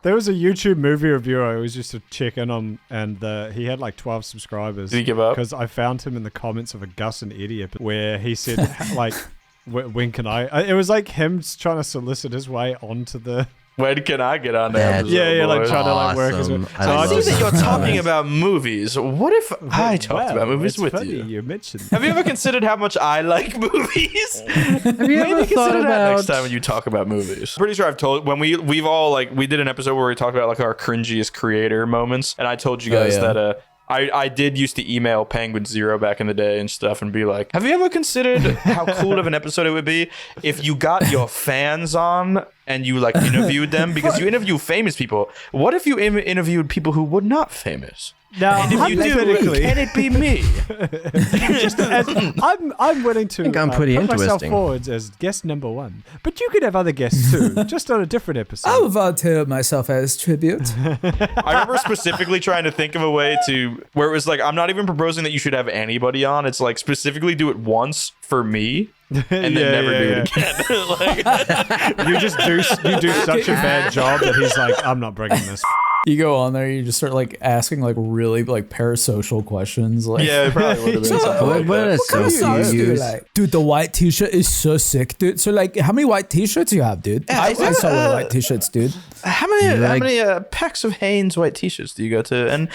There was a YouTube movie reviewer I always used to check in on, and he had like 12 subscribers. Did he give up? Because I found him in the comments of a Gus and Eddie episode where he said, like, when can I... It was like him trying to solicit his way onto the... When can I get on that? Yeah, like trying to like work his way. So I see that you're talking about movies. What if I talked about movies with funny you? You mentioned. Have you ever considered how much I like movies? Have you ever thought about next time when you talk about movies? Pretty sure I've told when we've all like we did an episode where we talked about like our cringiest creator moments, and I told you guys that I did used to email Penguin Zero back in the day and stuff and be like, have you ever considered how cool of an episode it would be if you got your fans on and you like interviewed them? Because you interview famous people. What if you interviewed people who were not famous? Now, and if you do, can it be me? I'm willing to I'm pretty put myself interesting. forward as guest number one, but you could have other guests too, just on a different episode. I'll volunteer myself as tribute. I remember specifically trying to think of a way to where it was like, I'm not even proposing that you should have anybody on. It's like specifically do it once for me and then never do it again. Like, you do such a bad job that he's like, I'm not bringing this. You go on there, you just start like asking like really like parasocial questions. Like, yeah, it probably would have been something like What that. a kind of soap songs do you you use? like? Dude, the white t-shirt is so sick, dude. So like, how many white t-shirts do you have, dude? I saw the white t-shirts, dude. How many packs of Hanes white t-shirts do you go to? And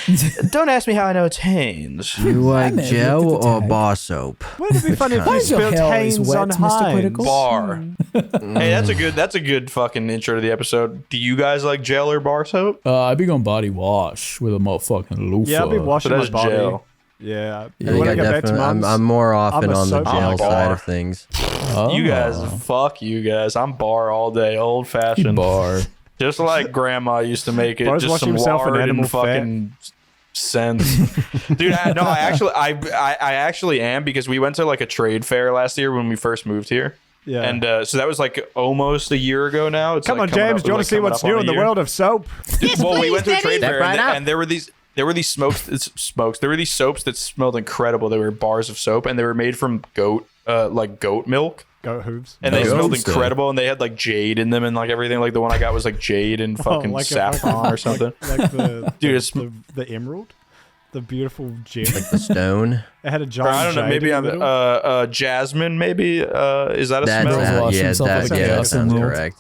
don't ask me how I know it's Hanes. You like man, gel look at the or tag. bar soap? Wouldn't it be funny if Why we is your spilled hair always Hanes wet, on Mr. Hines? Critical? Bar. Hey, that's a good fucking intro to the episode. Do you guys like gel or bar soap? I'd be going body wash with a motherfucking loofah. Yeah, I'll be washing So my that's body. gel. Yeah. I think When I I get back to definitely, Mum's, I'm more often I'm a on the soap gel bar. side of things. Oh. You guys, fuck you guys. I'm bar all day, old fashioned. bar. Just like grandma used to make it. Bar's Just washing some himself in lard animal and fucking sense. Dude, I actually am, because we went to like a trade fair last year when we first moved here. Yeah. And so that was like almost a year ago now. It's Come like on, James. Do you want to see what's new in the world of soap? Well, we went to a trade Step fair right up. and there were these smokes. There were these soaps that smelled incredible. They were bars of soap and they were made from goat milk. Goat hooves. And they Goat smelled stuff. incredible, and they had like jade in them and like everything. Like the one I got was like jade and fucking like a saffron fucking- or something. Like the, Dude, it's the emerald. The beautiful gem. Like the stone. It had a giant I don't know. jade Maybe in I'm the middle. jasmine. Maybe is that a That's smell? wash yeah, himself that, with a yeah, that gas sounds emerald. correct.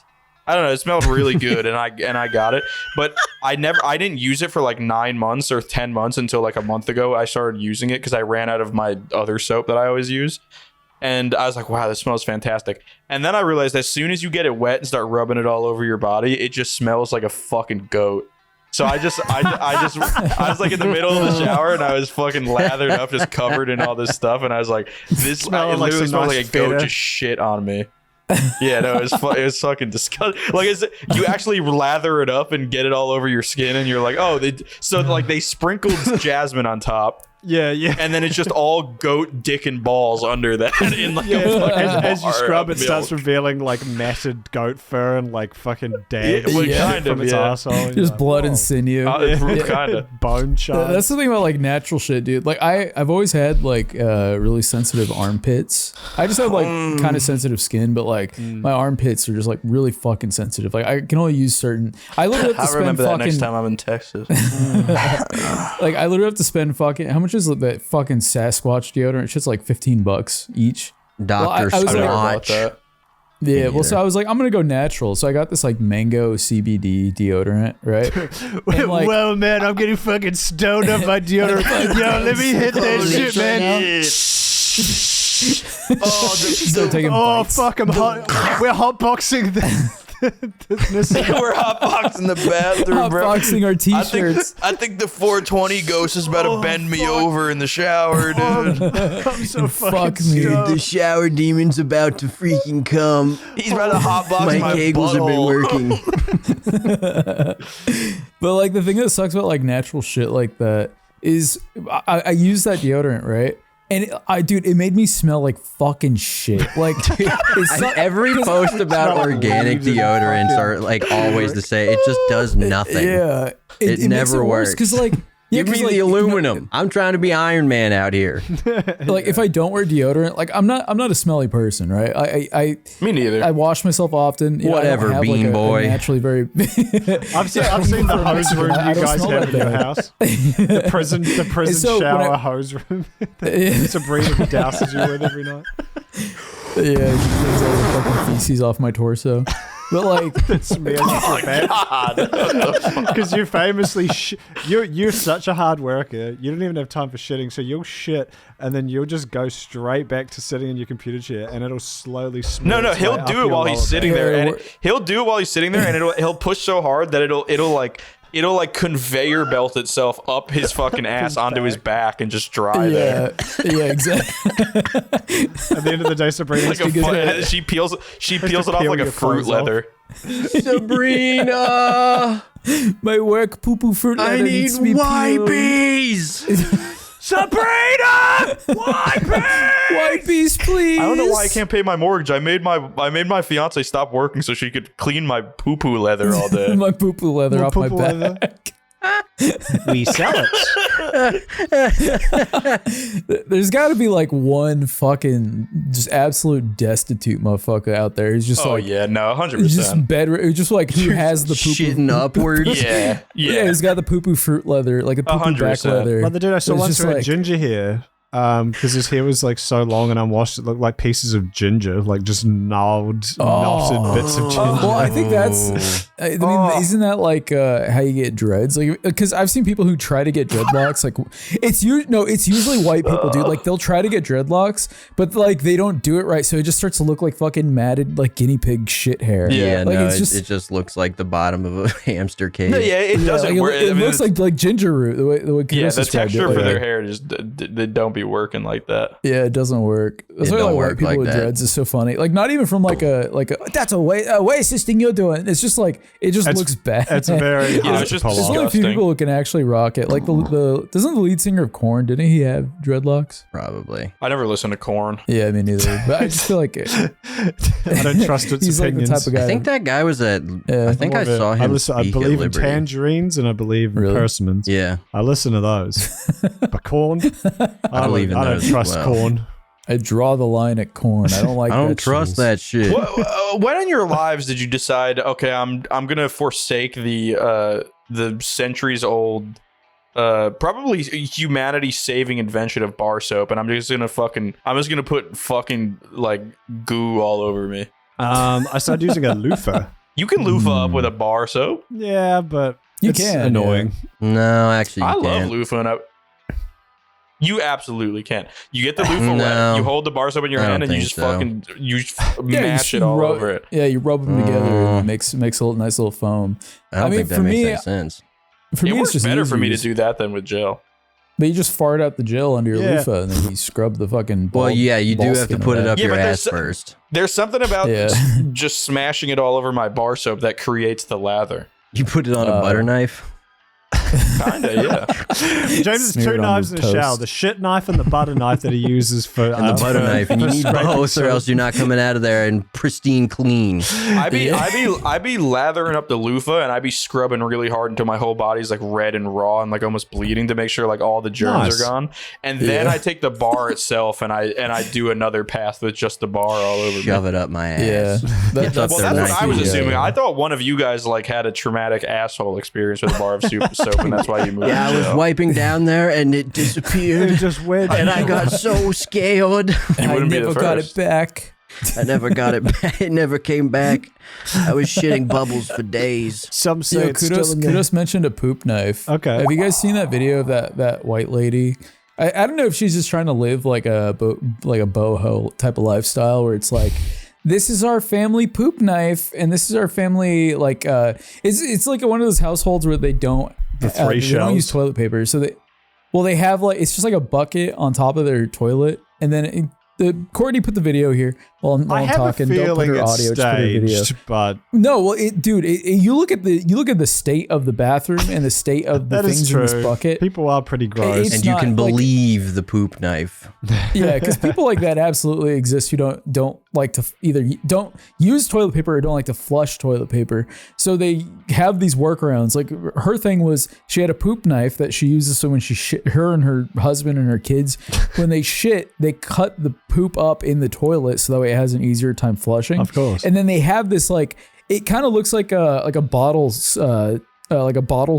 I don't know. It smelled really good, and I got it, but I didn't use it for like 9 months or 10 months until like a month ago. I started using it because I ran out of my other soap that I always use. And I was like, wow, this smells fantastic. And then I realized as soon as you get it wet and start rubbing it all over your body, it just smells like a fucking goat. So I was like in the middle of the shower and I was fucking lathered up, just covered in all this stuff. And I was like, it Smelling like literally some smelled nice like a goat feta. just shit on me. Yeah, no, it was fucking disgusting. Like, you actually lather it up and get it all over your skin, and you're like, oh, they sprinkled jasmine on top, Yeah. and then it's just all goat dick and balls under that. In like a fucking As you bar scrub, of it starts milk. revealing like matted goat fur and like fucking dead Yeah, well, shit kind from of, its yeah. arsehole. And you're Just like, blood whoa. and sinew. Kind of. Bone shards. That's the thing about like natural shit, dude. Like I've always had like really sensitive armpits. I just have like kind of sensitive skin, but like my armpits are just like really fucking sensitive. Like I can only use certain. I literally have to I'll spend remember that fucking next time I'm in Texas. like I literally have to spend fucking. How much is that fucking Sasquatch deodorant? It's just like $15 each. Dr. I was I never like- bought Swatch. that. Yeah, well, either. so I was like, I'm gonna go natural. So I got this like mango CBD deodorant, right? And, like, well, man, I'm getting fucking stoned up my deodorant. Yo, let me hit that shit, man. Start taking Oh, bites. fuck, we're hotboxing this. We're hotboxing the bathroom, bro. Hotboxing our t-shirts. I think the 420 ghost is about to bend me over in the shower, dude. I'm so Fuck fucking me. stoned. The shower demon's about to freaking come. He's about to hotbox My my kegels have been butthole. working. But like the thing that sucks about like natural shit like that is I use that deodorant, right? And it made me smell like fucking shit. Like it's not, Every post about not organic weed, deodorants are like always the same. It just does nothing. yeah, It makes never worse works. because like Give 'cause, me like, the you know, aluminum. I'm trying to be Iron Man out here. like if I don't wear deodorant, like I'm not a smelly person, right? I Me neither. I wash myself often. You know, I don't Whatever, have, Bean a Boy. naturally very. I've seen the hose room I you don't guys smell have that in your bad. house. The prison So when shower I- hose room. Yeah. Sabrina douses you with every night. Yeah, she cleans all the fucking feces off my torso. But like, Smears your back. Because you famously you're such a hard worker. You don't even have time for shitting, so you'll shit and then you'll just go straight back to sitting in your computer chair, and it'll slowly smear. No, its he'll way up do it your while he's lower sitting back. there, and Yeah, he'll do it while he's sitting there, and he'll push so hard that it'll like conveyor belt itself up his fucking ass onto his back and just dry there. yeah, exactly. At the end of the day, Sabrina Like she peels it off peel like a your fruit clothes leather. Sabrina, My work poo-poo fruit I leather need needs to be peeled. wipies. Sabrina, Wipies, please. I don't know why I can't pay my mortgage. I made my fiance stop working so she could clean my poo poo leather all day. My poo-poo leather More off my poo-poo back. leather. We sell it. There's got to be like one fucking just absolute destitute motherfucker out there. He's just Oh like, yeah, no, he's just 100%. just like who has the poo-poo. Shitting upwards. Yeah, Yeah, he's got the poo-poo fruit leather, like a poo-poo back 100%. leather. But the dude I saw It's once just who had like- ginger hair, because his hair was like so long and unwashed, it looked like pieces of ginger, like just knotted bits of ginger. Well, I think that's. I mean, isn't that like how you get dreads? Like, because I've seen people who try to get dreadlocks. Like, it's usually white people, dude. Like, they'll try to get dreadlocks, but like they don't do it right, so it just starts to look like fucking matted, like guinea pig shit hair. Yeah, like, no, it's it just looks like the bottom of a hamster cage. No, yeah, it doesn't like, work. it looks like ginger root. The way yeah, Chris the described texture it, for like, their hair just they don't be working like that. Yeah, it doesn't work. That's why don't like white work people like with that. dreads is so funny. Like not even from like a that's a racist thing you're doing. It's just like it just looks bad. It's very hard it's to just pull There's off. only a few disgusting. people who can actually rock it. Like the doesn't the lead singer of Korn, didn't he have dreadlocks? Probably. I never listened to Korn. Yeah, me neither. But I just feel like I don't trust its he's like the opinions. type of guy. I think that guy was at. Yeah. I think I saw him I speak believe at in Liberty. tangerines and I believe in Really? persimmons. Yeah, I listen to those. But corn, I believe in don't those as trust well. corn. I draw the line at Korn. I don't like. I don't trust that shit. When in your lives did you decide? Okay, I'm gonna forsake the centuries old, probably humanity saving invention of bar soap, and I'm just gonna put fucking like goo all over me. I started using a loofah. You can loofah up with a bar soap. Yeah, but You it's can, annoying. No, actually, I you love can't. loofahing up. You absolutely can. You get the loofah No. wet, you hold the bar soap in your I hand, don't and you think just so. fucking Yeah, mash it all rub, over it. Yeah, you rub them together and it makes a nice little foam. I don't I mean, think that for makes me- any sense. For It me, it's works just better for me to easy. do that than with gel. But you just fart out the gel under your Yeah. loofah and then you scrub the fucking. Well, yeah, you do ball have to skin put of it that. up Yeah, your but ass there's- first. There's something about Yeah. just smashing it all over my bar soap that creates the lather. You put it on a butter knife. Kinda, yeah. James has Smear two it on knives in your the shower: toast. the shit knife and the butter knife that he uses for And the butter knife, and you for need scraping both, or soap. else you're not coming out of there and pristine clean. I be lathering up the loofah and I be scrubbing really hard until my whole body's like red and raw and like almost bleeding to make sure like all the germs Nice. are gone. And then I take the bar itself and I do another path with just the bar all over me. Shove it up my ass. Yeah. Gets up Well, there that's what I was nicely. assuming. I thought one of you guys like had a traumatic asshole experience with a bar of soap, and that's why you moved. Yeah, I to was gel. wiping down there and it It disappeared. just went. And I got so scared. You I wouldn't be never the got it first. back. I never got it back. It never came back. I was shitting bubbles for days. Some say Yo, it's still in there. Kudos mentioned a poop knife. Okay. Have you guys seen that video of that white lady? I don't know if she's just trying to live like a boho type of lifestyle where it's like, this is our family poop knife and this is our family like it's like one of those households where they don't The three they don't use shelves. toilet paper, so they have like it's just like a bucket on top of their toilet, and then Courtney put the video here. While I I'm have talking, a don't put feeling her it's audio, just put her video. staged, but No, well, you look at the state of the bathroom and the state of the that is things true. in this bucket. People are pretty gross. It's And you not, can like- believe the poop knife. Yeah, because people like that absolutely exist who don't like to either don't use toilet paper or don't like to flush toilet paper. So they have these workarounds. Like her thing was she had a poop knife that she uses so when she shit, her and her husband and her kids, when they shit, they cut the poop up in the toilet so that way it has an easier time flushing. Of course. And then they have this like it kind of looks like a bottle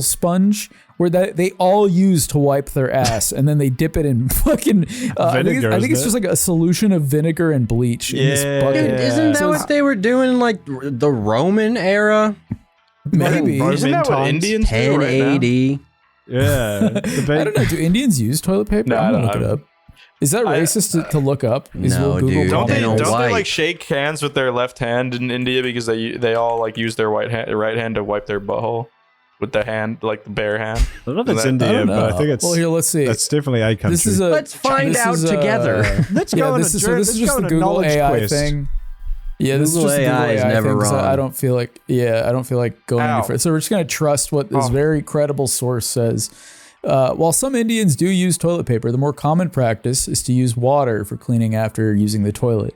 sponge where that they all use to wipe their ass, and then they dip it in fucking Vinegar, I think it's isn't just like a solution of vinegar and bleach in this Yeah. bucket. Dude, isn't that So what they were doing in like the Roman era? Maybe. Roman Isn't that what times? Indians do 10 right now? AD. Yeah. I don't know. Do Indians use toilet paper? No, I'm I gonna don't look it up. Is that racist to look up? Is No, will Google dude. Don't They they? don't Don't wipe. they like shake hands with their left hand in India because they all like use their right hand to wipe their butthole with the hand, like the bare hand. I don't know if it's I don't India, know. but I think it's Well, here, let's see. that's definitely a country. This is a. Let's find this out is together. Let's Yeah, go on this a is journey. this is Let's just go the on a Google knowledge AI quest. thing. Yeah, this is Google just the Google AI is never thing, 'cause I wrong. don't feel like. Yeah, I don't feel like going any Ow. further. So we're just gonna trust what this very credible source says. While some Indians do use toilet paper, the more common practice is to use water for cleaning after using the toilet.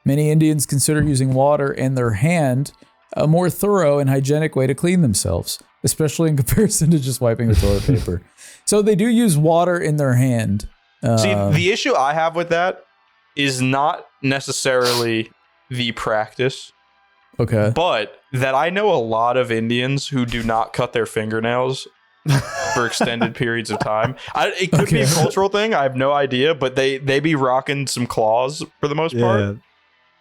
Many Indians consider using water in their hand a more thorough and hygienic way to clean themselves, especially in comparison to just wiping the toilet paper. So they do use water in their hand. See, the issue I have with that is not necessarily the practice, Okay. but that I know a lot of Indians who do not cut their fingernails for extended periods of time. It could be a cultural thing. I have no idea, but they be rocking some claws for the most part. Yeah.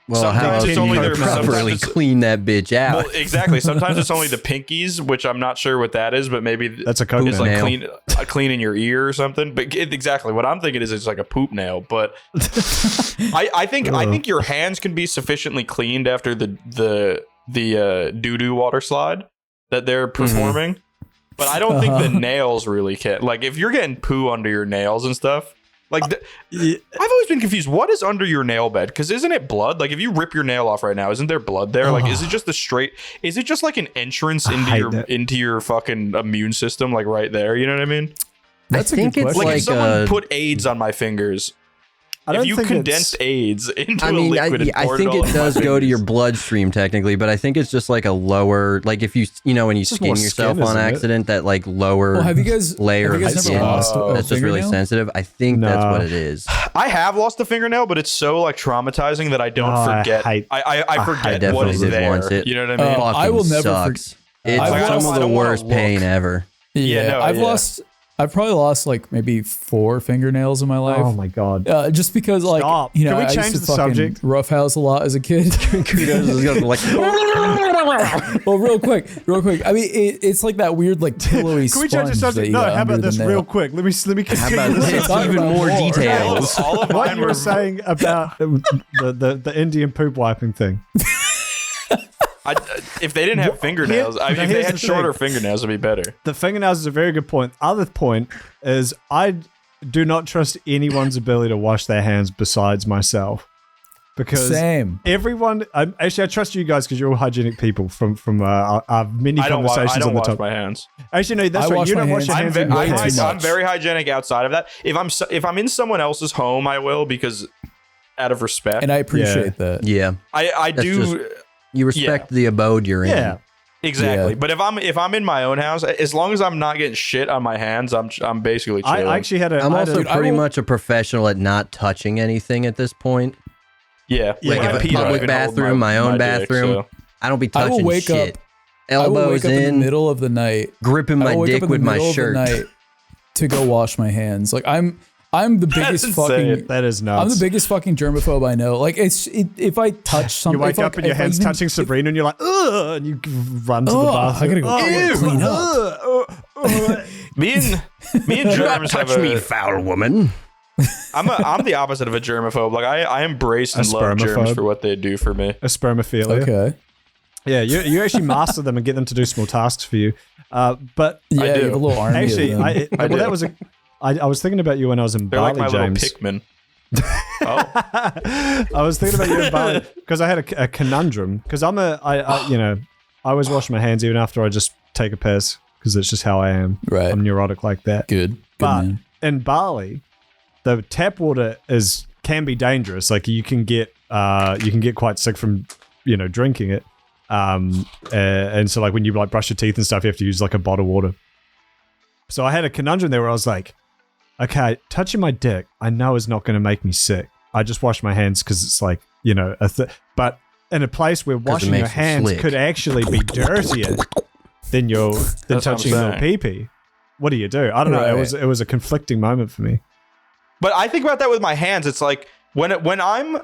Well, Sometimes how else it's can only you their- properly sometimes it's- clean that bitch out? Well, exactly. Sometimes it's only the pinkies, which I'm not sure what that is, but maybe That's a it's coconut. like nail. cleaning your ear or something. But exactly what I'm thinking is it's like a poop nail. But I think your hands can be sufficiently cleaned after the doo-doo water slide that they're performing. But I don't think the nails really can. Like if you're getting poo under your nails and stuff, like I've always been confused. What is under your nail bed? Because isn't it blood? Like if you rip your nail off right now, isn't there blood there? Like is it just the straight? Is it just like an entrance into your fucking immune system? Like right there. You know what I mean? That's I a think good it's question. Like, if someone a- put AIDS on my fingers, I don't if you think condensed it's- AIDS into I a mean, liquid and I poured think all it over does my go to your fingers- bloodstream technically, but I think it's just like a lower, like if you when you just skin more yourself skin, on isn't it? accident, that like lower Well, have you guys layer of never skin lost a that's just really fingernail? sensitive. I think that's No. what it is. I have lost a fingernail, but it's so like traumatizing that I don't Oh, I forget. hate- I forget definitely what is did there. once. It- You know what I mean? I will Fucking never sucks. It's I've some lost- of I the don't wanna worst look. pain ever. Yeah, no, I've yeah. lost. I've probably lost like maybe 4 fingernails in my life. Oh my god. Just because, like, Stop. you know, Can we I change used to the fucking subject? roughhouse a lot as a kid. Kudos is gonna like. Well, real quick. I mean, it's like that weird, like pillowy. Can we change the sponge that subject? you No, got how under about the this nail. real quick? Let me How continue about this. this? Talk Even about more more. details. all of What mine you were were saying about the Indian poop wiping thing. if they didn't have fingernails, I mean, now if they here's had the shorter thing. fingernails, it'd be better. The fingernails is a very good point. Other point is I do not trust anyone's ability to wash their hands besides myself. Because Same. everyone, actually, I trust you guys because you're all hygienic people from our many I don't conversations on the wash top. my hands. Actually, no, that's I right. wash You my don't wash your hands hands. way when you too eat. much. I'm very hygienic outside of that. If I'm in someone else's home, I will because out of respect. And I appreciate that. Yeah, I That's do you respect the abode you're in. Yeah. exactly. Yeah. But if I'm in my own house, as long as I'm not getting shit on my hands, I'm basically chilling. I actually had a. I'm I had also a- pretty much a professional at not touching anything at this point. yeah. Like, When I if a pee, I don't public even hold bathroom, my own dick, bathroom, so. I don't be I will touching wake shit. up- I will Elbows wake up in the in, middle of the night. gripping I my will wake dick up in with the my middle of the shirt. night to go wash my hands. Like I'm the biggest insane. fucking. That is nuts. I'm the biggest fucking germaphobe I know. Like if I touch something, You wake if I- up and your if I hands even- touching Sabrina, and you're like, ugh, and you run to the Ugh, bathroom. I gotta go Oh, clean up. Me and germs have a, foul woman. I'm the opposite of a germaphobe. Like I embrace and love germs spermaphobe. for what they do for me. A spermophilia. Okay. Yeah, you actually master them and get them to do small tasks for you. But Yeah, you do. have a little army. actually, of them. well, do. that was I was thinking about you when I was in They're Bali, like my James. little Pikmin. Oh, I was thinking about you in Bali because I had a conundrum. Because I always wash my hands even after I just take a piss because it's just how I am. Right. I'm neurotic like that. Good But man. in Bali, the tap water can be dangerous. Like you can get quite sick from drinking it. And so like when you like brush your teeth and stuff, you have to use like a bottle of water. So I had a conundrum there where I was like, okay, touching my dick, I know is not going to make me sick. I just wash my hands because it's like, but in a place where washing your hands slick. could actually be dirtier than touching your pee-pee. What do you do? I don't know. Right. It was a conflicting moment for me. but I think about that with my hands. It's like when I'm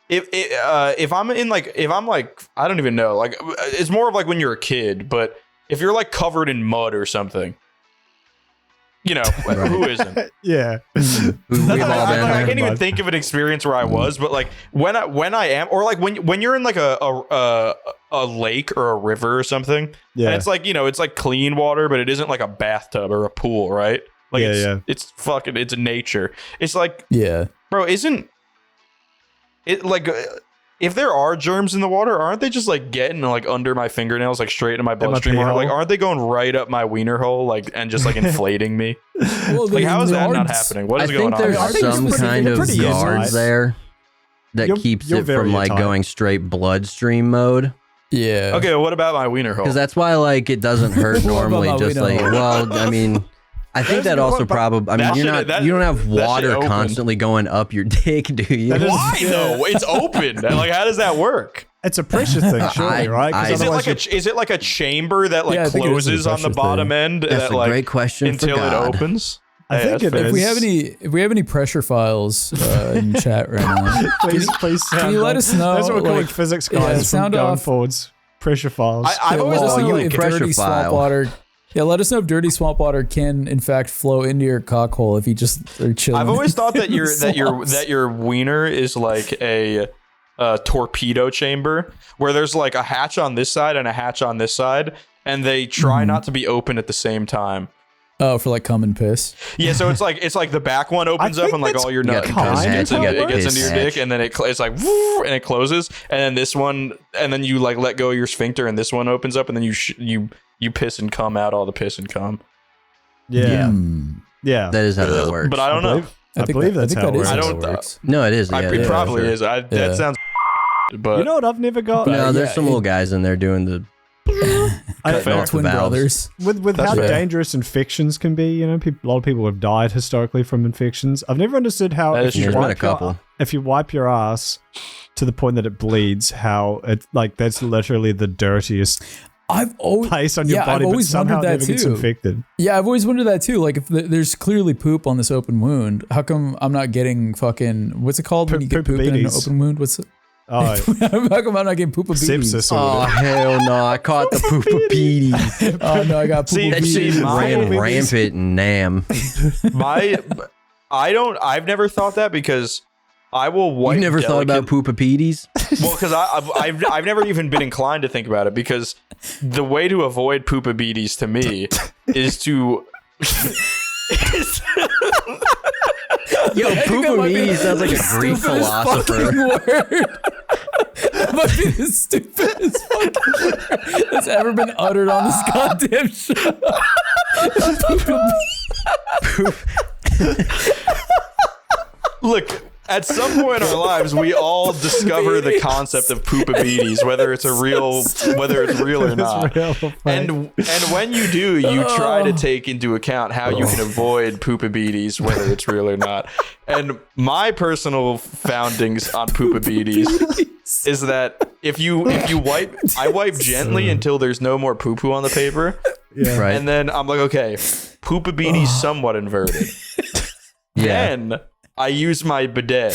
if I'm like I don't even know, like it's more of like when you're a kid, but if you're like covered in mud or something, who isn't? Yeah. We've all been I there. can't even think of an experience where I was, but like when I am, or like when you're in like a lake or a river or something, Yeah. and it's like it's like clean water, but it isn't like a bathtub or a pool, right? Like it's nature. It's like, Yeah. bro, isn't it like if there are germs in the water, aren't they just like getting like under my fingernails, like straight into my bloodstream? pee Or like hole? aren't they going right up my wiener hole, like and just like inflating me? Well, Like how is the that not guards- happening? What I is going think on? there's I think it's some pretty- kind of pretty guards inside. there that You're- keeps you're it very from like tight. going straight bloodstream mode. Yeah. Okay, well, what about my wiener hole? Because that's why like it doesn't hurt What about normally. my Just like window? well, I mean. I think that also probably. I mean, That you're shit- not. that- You don't have that shit water opened. constantly going up your dick, do you? That is- Why though? It's open. Like, how does that work? It's a pressure thing, surely, right? 'Cause Is it otherwise like is it like a chamber that like Yeah, I think it is a closes on the pressure bottom thing. end That's that a like great question until for it God. opens? I think it that's is. If we have any pressure files in chat right now, please sound can you let off. us know? That's what we're calling like, physics yeah, guys from sound going off. forwards. Pressure files. I've always let us thought know you if pressure dirty swamp file. water. Yeah, let us know if dirty swamp water can in fact flow into your cock hole if you just are chilling. I've always thought that in your the swamps. wiener is like a torpedo chamber where there's like a hatch on this side and a hatch on this side, and they try not to be open at the same time. Oh, for like cum and piss. Yeah, so it's like the back one opens I up think and like that's all your You nut got the goes cum hatch, gets you into, got the it gets piss into your hatch. dick, and then it's like woo, and it closes, and then this one, and then you like let go of your sphincter, and this one opens up, and then you piss and cum out all the piss and cum. yeah. Hmm. Yeah. That is how that works. But I don't know. I believe that's how it works. I how don't- it works. No, it is. It yeah, probably sure. is. Yeah. That sounds. But You know what I've never got? No, there's yeah, some little guys in there doing the cutting off the Twin valves. brothers. with That's how right. dangerous infections can be, a lot of people have died historically from infections. I've never understood how That if is you true. There's been a wipe your- couple. if you wipe your ass to the point that it bleeds, how it's like that's literally the dirtiest I've always place on your yeah, body, I've but always somehow wondered it that never gets too. infected. Yeah, I've always wondered that too. Like, if there's clearly poop on this open wound, how come I'm not getting fucking what's it called when you get poop in an Poopabetes. open wound? What's it? Oh, How come I'm not getting poopabetes? sepsis. Or Oh whatever. hell no! I caught the poopapedes. Oh no, I got See, That poopabetes. shit my- ran rampant in Nam. I've never thought that because I will wipe. You never thought about poopapedes? Well, because I've never even been inclined to think about it because the way to avoid poopabetes to me is to. Yo, I think that might be poopapedes sounds like the a Greek stupidest philosopher. fucking word. That might be the stupidest fucking word that's ever been uttered on this goddamn show. Look, at some point in our lives, we all discover the concept of poopabetes, whether it's real or not. real or fake. And when you do, you try to take into account how you can avoid poopabetes, whether it's real or not. And my personal foundings on poopabetes is that if you wipe, I wipe gently until there's no more poo poo on the paper, Yeah. Right. and then I'm like, okay, poopabetes somewhat inverted. Yeah. Then I use my bidet.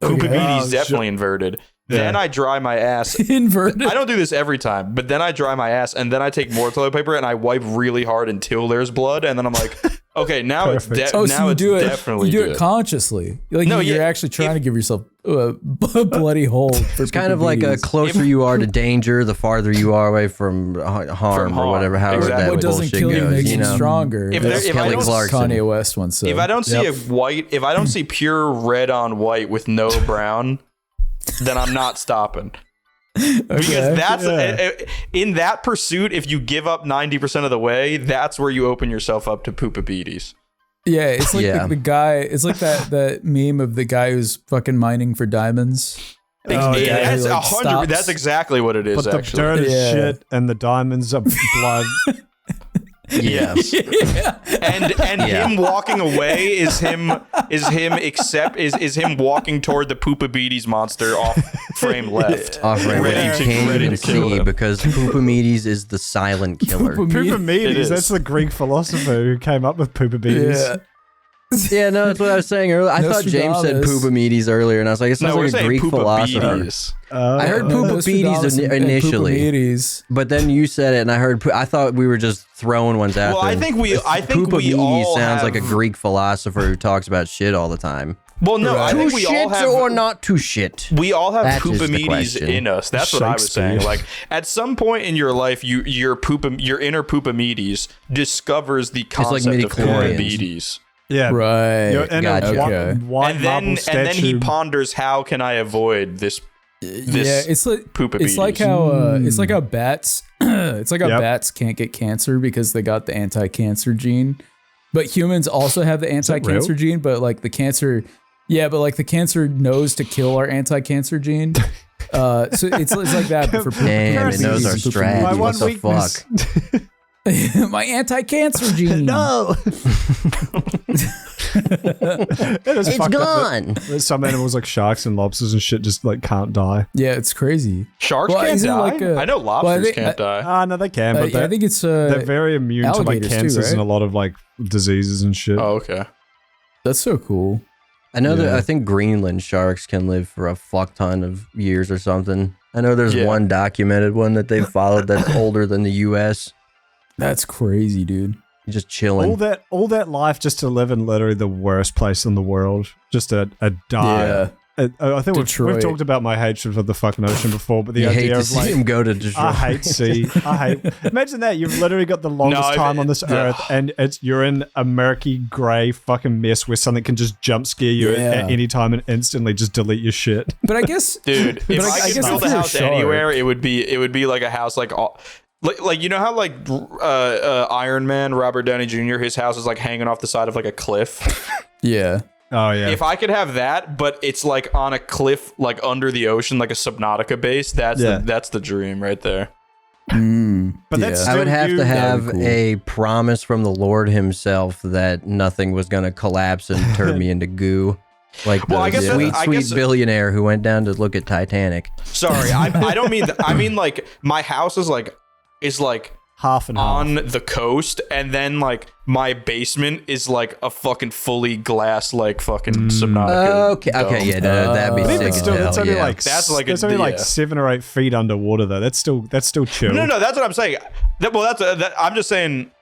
Poopabetes Oh, definitely inverted. Yeah. Then I dry my ass. Inverted. I don't do this every time, but then I dry my ass and then I take more toilet paper and I wipe really hard until there's blood. And then I'm like, Okay, now Perfect. it's Oh, now so you it's do it. definitely You do good. it consciously. Like No, you're yeah, actually trying to give yourself a bloody hole. For It's kind of like a closer you are to danger, the farther you are away from harm or whatever. However Exactly. that what doesn't bullshit kill you goes, makes you know? stronger. If That's there- if I Kelly don't- Clarkson. Kanye West once said. If I don't see if I don't see pure red on white with no brown, then I'm not stopping. Because that's in that pursuit, if you give up 90% of the way, that's where you open yourself up to poopabetes. Yeah, it's like Yeah. the guy. It's like that meme of the guy who's fucking mining for diamonds. Oh, yeah. That's He, like, 100. stops. That's exactly what it is. But the Actually, dirt is Yeah. shit and the diamonds are blood. yes. Yeah. And Yeah. him walking away is him walking toward the poopabetes monster off frame left. Off right, Ready which to- you can't ready even to kill see him. because Poopamedes is the silent killer. It Poopamedes, is. that's the Greek philosopher who came up with Poopamedes. Yeah. Yeah, no, that's what I was saying earlier. I thought James said Nostradamus. Poopamedes earlier, and I was like, it sounds No, we're like a saying Greek philosopher. poopabetes. I heard Nostradamus Poopabedes and initially, Poopamedes. but then you said it, and I thought we were just throwing ones out Well, there. I think we Poopamedes all sounds have, like a Greek philosopher who talks about shit all the time. Well, no, I To think we all shit have or not to shit? We all have That is the poopamedes question. in us. That's what I was saying. Shakespeare. Like at some point in your life, your inner poopamedes discovers the concept of midichlorians. poopabetes. Yeah. Right. You're in Gotcha. a Okay. white marble And then he statue. ponders, how can I avoid this Yeah, it's like poopabetes? it's like how bats it's like how Yep. bats can't get cancer because they got the anti-cancer gene, but humans also have the anti-cancer real? gene, but like the cancer knows to kill our anti-cancer gene. So it's like that but for Damn, it knows our poopabetes. strategy. My What one the weakness. fuck? My anti-cancer gene. No. It is It's fucked up gone. that some animals like sharks and lobsters and shit just like can't die. Yeah, it's crazy. Sharks Well, can't isn't it die. like a- I know lobsters think- can't die. Ah, no, they can, but I think it's they're very immune to like alligators too, cancers right? and a lot of like diseases and shit. Oh, okay. that's so cool. I know that Yeah. I think Greenland sharks can live for a fuck ton of years or something. I know there's Yeah. one documented one that they've followed that's older than the U.S. That's crazy, dude. Just chilling. All that life just to live in literally the worst place in the world, just a die. I think we've Detroit. talked about my hatred for the fucking ocean before, but the you hate idea to of see like him go to Detroit. I hate sea. Imagine that you've literally got the longest No, time on this earth, and you're in a murky grey fucking mess where something can just jump scare you Yeah. at any time and instantly just delete your shit. But I guess Dude, if But I I could guess build if a you're a house shark- anywhere, it would be like a house like you know how like Iron Man, Robert Downey Jr., his house is like hanging off the side of like a cliff. yeah. Oh yeah. If I could have that, but it's like on a cliff, like under the ocean, like a Subnautica base, that's the dream right there. But that's I would have to have cool. a promise from the Lord himself that nothing was going to collapse and turn me into goo. Like Well, I the guess that- sweet, I sweet guess- billionaire who went down to look at Titanic. Sorry, I don't mean I mean like my house is like half and half. on the coast, and then like my basement is like a fucking fully glass like fucking Subnautica. Okay, dome. yeah, no, that'd be But sick even as still, hell. that's only Yeah. like That's like that's a- only like yeah. 7 or 8 feet underwater though. That's still chill. No, that's what I'm saying. I'm just saying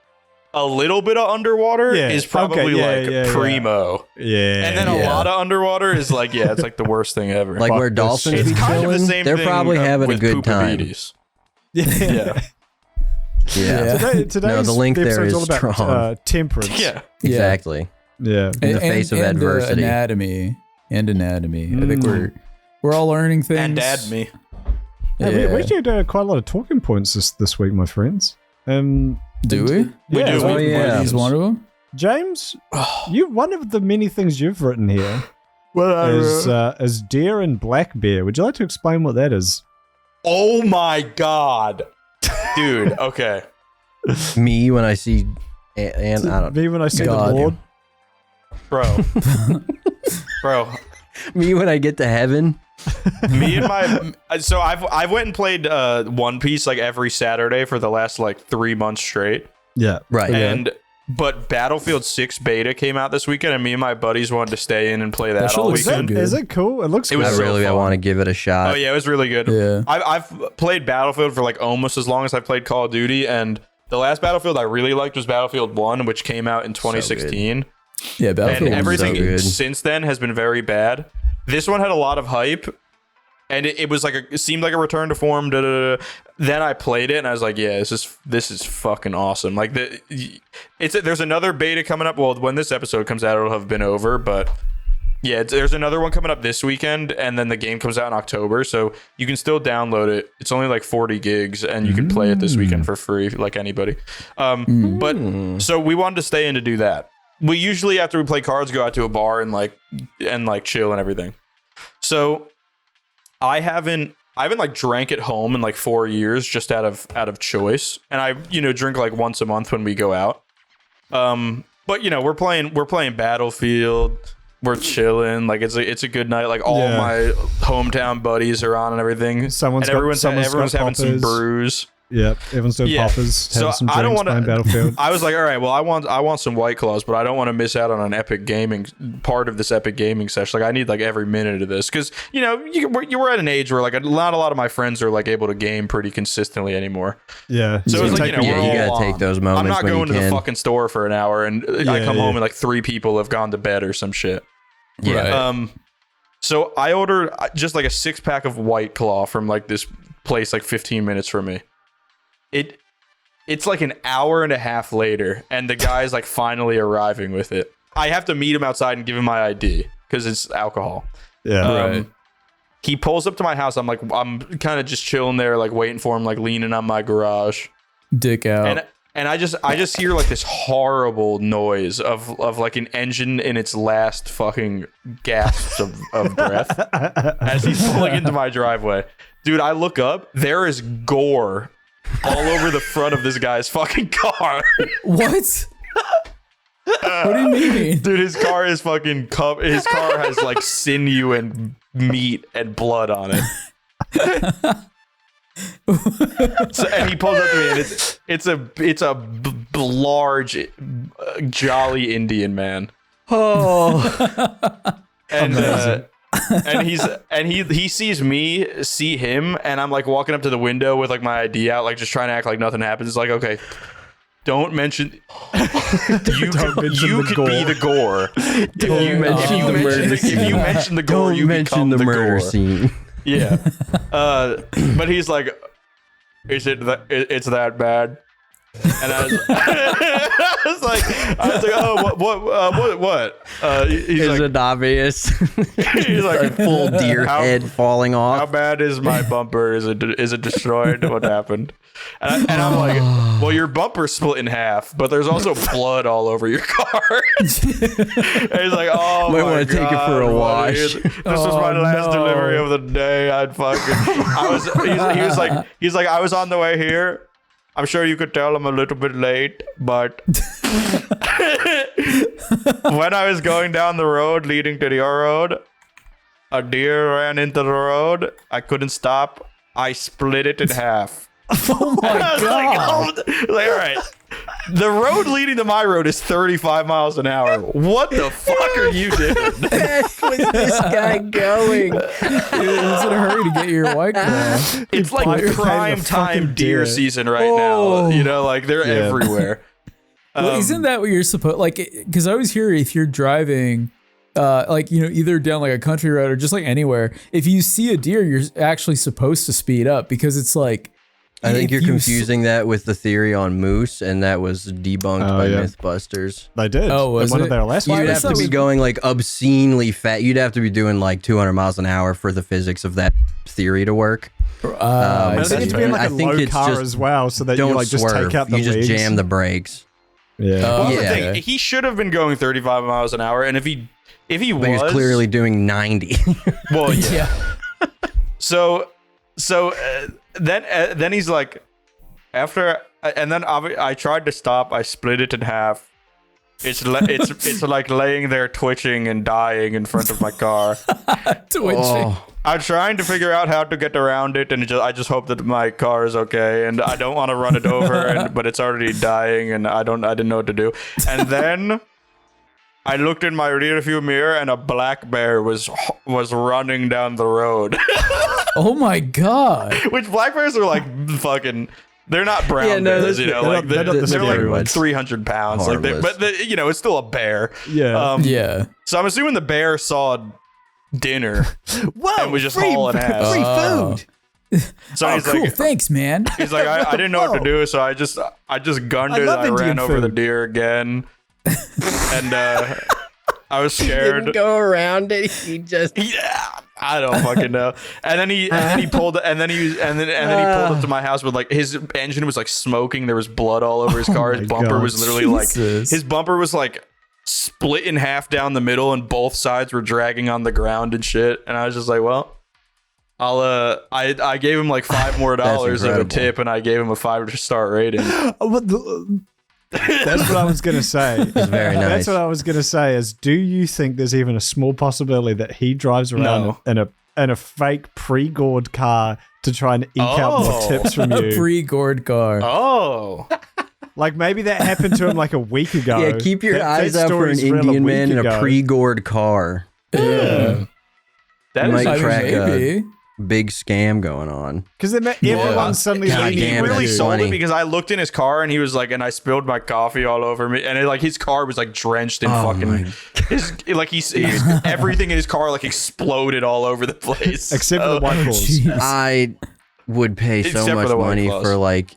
a little bit of underwater Yeah, is probably okay, yeah, like yeah. primo. Yeah. And then a Yeah. lot of underwater is like, yeah, it's like the worst thing ever. Like Fuck where this dolphins shit. be it's kind of the chilling, same they're thing probably having a with good time. poopabetes. yeah. Yeah, Today's No, the link there episode's is all about strong. temperance. Yeah. exactly. Yeah. In the face of adversity. Anatomy. I think we're all learning things. And dad me. Yeah, we did quite a lot of talking points this week, my friends. Do we? We do. Oh, yeah. He's one of them. James, you one of the many things you've written here is deer and black bear. Would you like to explain what that is? Oh my god. Dude, okay. Me when I see, and I don't. Me when I see God. the Lord. Bro. Me when I get to heaven. Me and my so I've went and played One Piece like every Saturday for the last like 3 months straight. Yeah. Right. But Battlefield 6 beta came out this weekend, and me and my buddies wanted to stay in and play that That all shit looks so weekend. good. Is it cool? It looks It cool. was I so really fun. want to give it a shot. Oh yeah, it was really good. Yeah. I've played Battlefield for like almost as long as I've played Call of Duty, and The last Battlefield I really liked was Battlefield 1, which came out in 2016. Yeah, Battlefield And everything so good. since then has been very bad. This one had a lot of hype, and it was like it seemed like a return to form. Then I played it, and I was like, yeah, this is fucking awesome. Like there's another beta coming up. Well, when this episode comes out, it'll have been over, but yeah, there's another one coming up this weekend, and then the game comes out in October, so you can still download it. It's only like 40 gigs, and you can play it this weekend for free, like anybody. But so we wanted to stay in to do that. We usually, after we play cards, go out to a bar and chill and everything. So I haven't like drank at home in like 4 years, just out of choice, and I drink like once a month when we go out. But we're playing Battlefield. We're chilling, like it's a good night. Like all my hometown buddies are on and everything. Everyone's having some brews. Yep, everyone's doing poppers. So some I don't want to Battlefield. I was like, all right, well, I want some White Claws, but I don't want to miss out on an epic gaming part of this epic gaming session. Like I need like every minute of this because you were at an age where like not a lot of my friends are like able to game pretty consistently anymore. Yeah. So it's like you gotta take those moments. I'm not when going you to the can. fucking store for an hour and I come home and like 3 people have gone to bed or some shit. Yeah. Right. So I ordered just like a 6-pack of White Claw from like this place like 15 minutes from me. It's like an hour and a half later, and the guy's like finally arriving with it. I have to meet him outside and give him my ID because it's alcohol. Yeah. Right. He pulls up to my house. I'm kind of just chilling there, like waiting for him, like leaning on my garage. Dick out. And I just hear like this horrible noise of like an engine in its last fucking gasps of breath as he's pulling into my driveway. Dude, I look up. There is gore all over the front of this guy's fucking car. What? What do you mean? Dude, his car is fucking his car has like sinew and meat and blood on it. And he pulls up to me, and it's a large, jolly Indian man. Oh, And he sees me, see him, and I'm like walking up to the window with like my ID out, like just trying to act like nothing happens. It's like, okay, don't mention you could be the gore. If you mention the gore, don't you mention the murder gore. scene. Yeah. But he's like, it's that bad? And I was like, oh, what? He's Is like, it obvious? he's like, A full deer head falling how off. bad is my bumper? Is it destroyed? What happened? And I'm like, well, your bumper's split in half, but there's also blood all over your car. And he's like, oh Might my wanna God, take it for a wash. This was my last delivery of the day. He's like, I was on the way here. I'm sure you could tell I'm a little bit late, but when I was going down the road leading to your road, a deer ran into the road. I couldn't stop. I split it in half. Oh my God. Like, all right. The road leading to my road is 35 miles an hour. What the fuck are you doing? Where's this guy going? He's in a hurry to get your White Claw. It's like prime time deer season right now. You know, like they're everywhere. Well, isn't that what you're supposed like? Because I always hear if you're driving, like either down like a country road or just like anywhere, if you see a deer, you're actually supposed to speed up because it's like. I think you're confusing that with the theory on moose, and that was debunked by Mythbusters. They did. Oh, was one it? of their last You'd ones. have to be going like obscenely fast. You'd have to be doing like 200 miles an hour for the physics of that theory to work. I think it's being like a low car as well, so that you like just take out the You just legs. jam the brakes. Yeah. Well, that's the Yeah. thing. He should have been going 35 miles an hour, and if he But he was clearly doing 90. well, yeah. So then he's like, and then I tried to stop. I split it in half. It's like laying there twitching and dying in front of my car. Twitching. I'm trying to figure out how to get around it, and I just hope that my car is okay, and I don't want to run it over, but it's already dying, and I didn't know what to do. And then I looked in my rearview mirror, and a black bear was running down the road. Oh my God. Which black bears are like fucking They're not brown Yeah, no, bears, you know, like they're like much 300 pounds, like you know, it's still a bear. Yeah. Yeah. So I'm assuming the bear saw dinner and was just hauling ass. Free food. So he's Cool. like, Thanks, man. he's like, I didn't know what to do, so I just gunned it. love I ran Indian over the food. deer again, and I was scared. Didn't go around it. He just Yeah, I don't fucking know. And then he pulled up to my house with like his engine was like smoking. There was blood all over his car. His bumper God. was literally Jesus. like his bumper was like split in half down the middle, and both sides were dragging on the ground and shit. And I was just like, well, I gave him like $5 more of a incredible. tip, and I gave him a 5-star rating. That's what I was gonna say. It's very nice. That's what I was gonna say. Is do you think there's even a small possibility that he drives around No. in a fake pre-gored car to try and eke out more tips from A you? pre-gored car. Oh, Like maybe that happened to him like a week ago. Yeah, keep your eyes that out for an story's real Indian week man in a ago. pre-gored car. that You is might crack maybe. a big scam going on. Because everyone's suddenly God leaning damn, with really that's you. sold funny. it because I looked in his car and he was like, and I spilled my coffee all over me, and his car was like drenched in fucking he's everything in his car like exploded all over the place. Except for the white claws. Jeez. I would pay so Except for much the white money claws. for like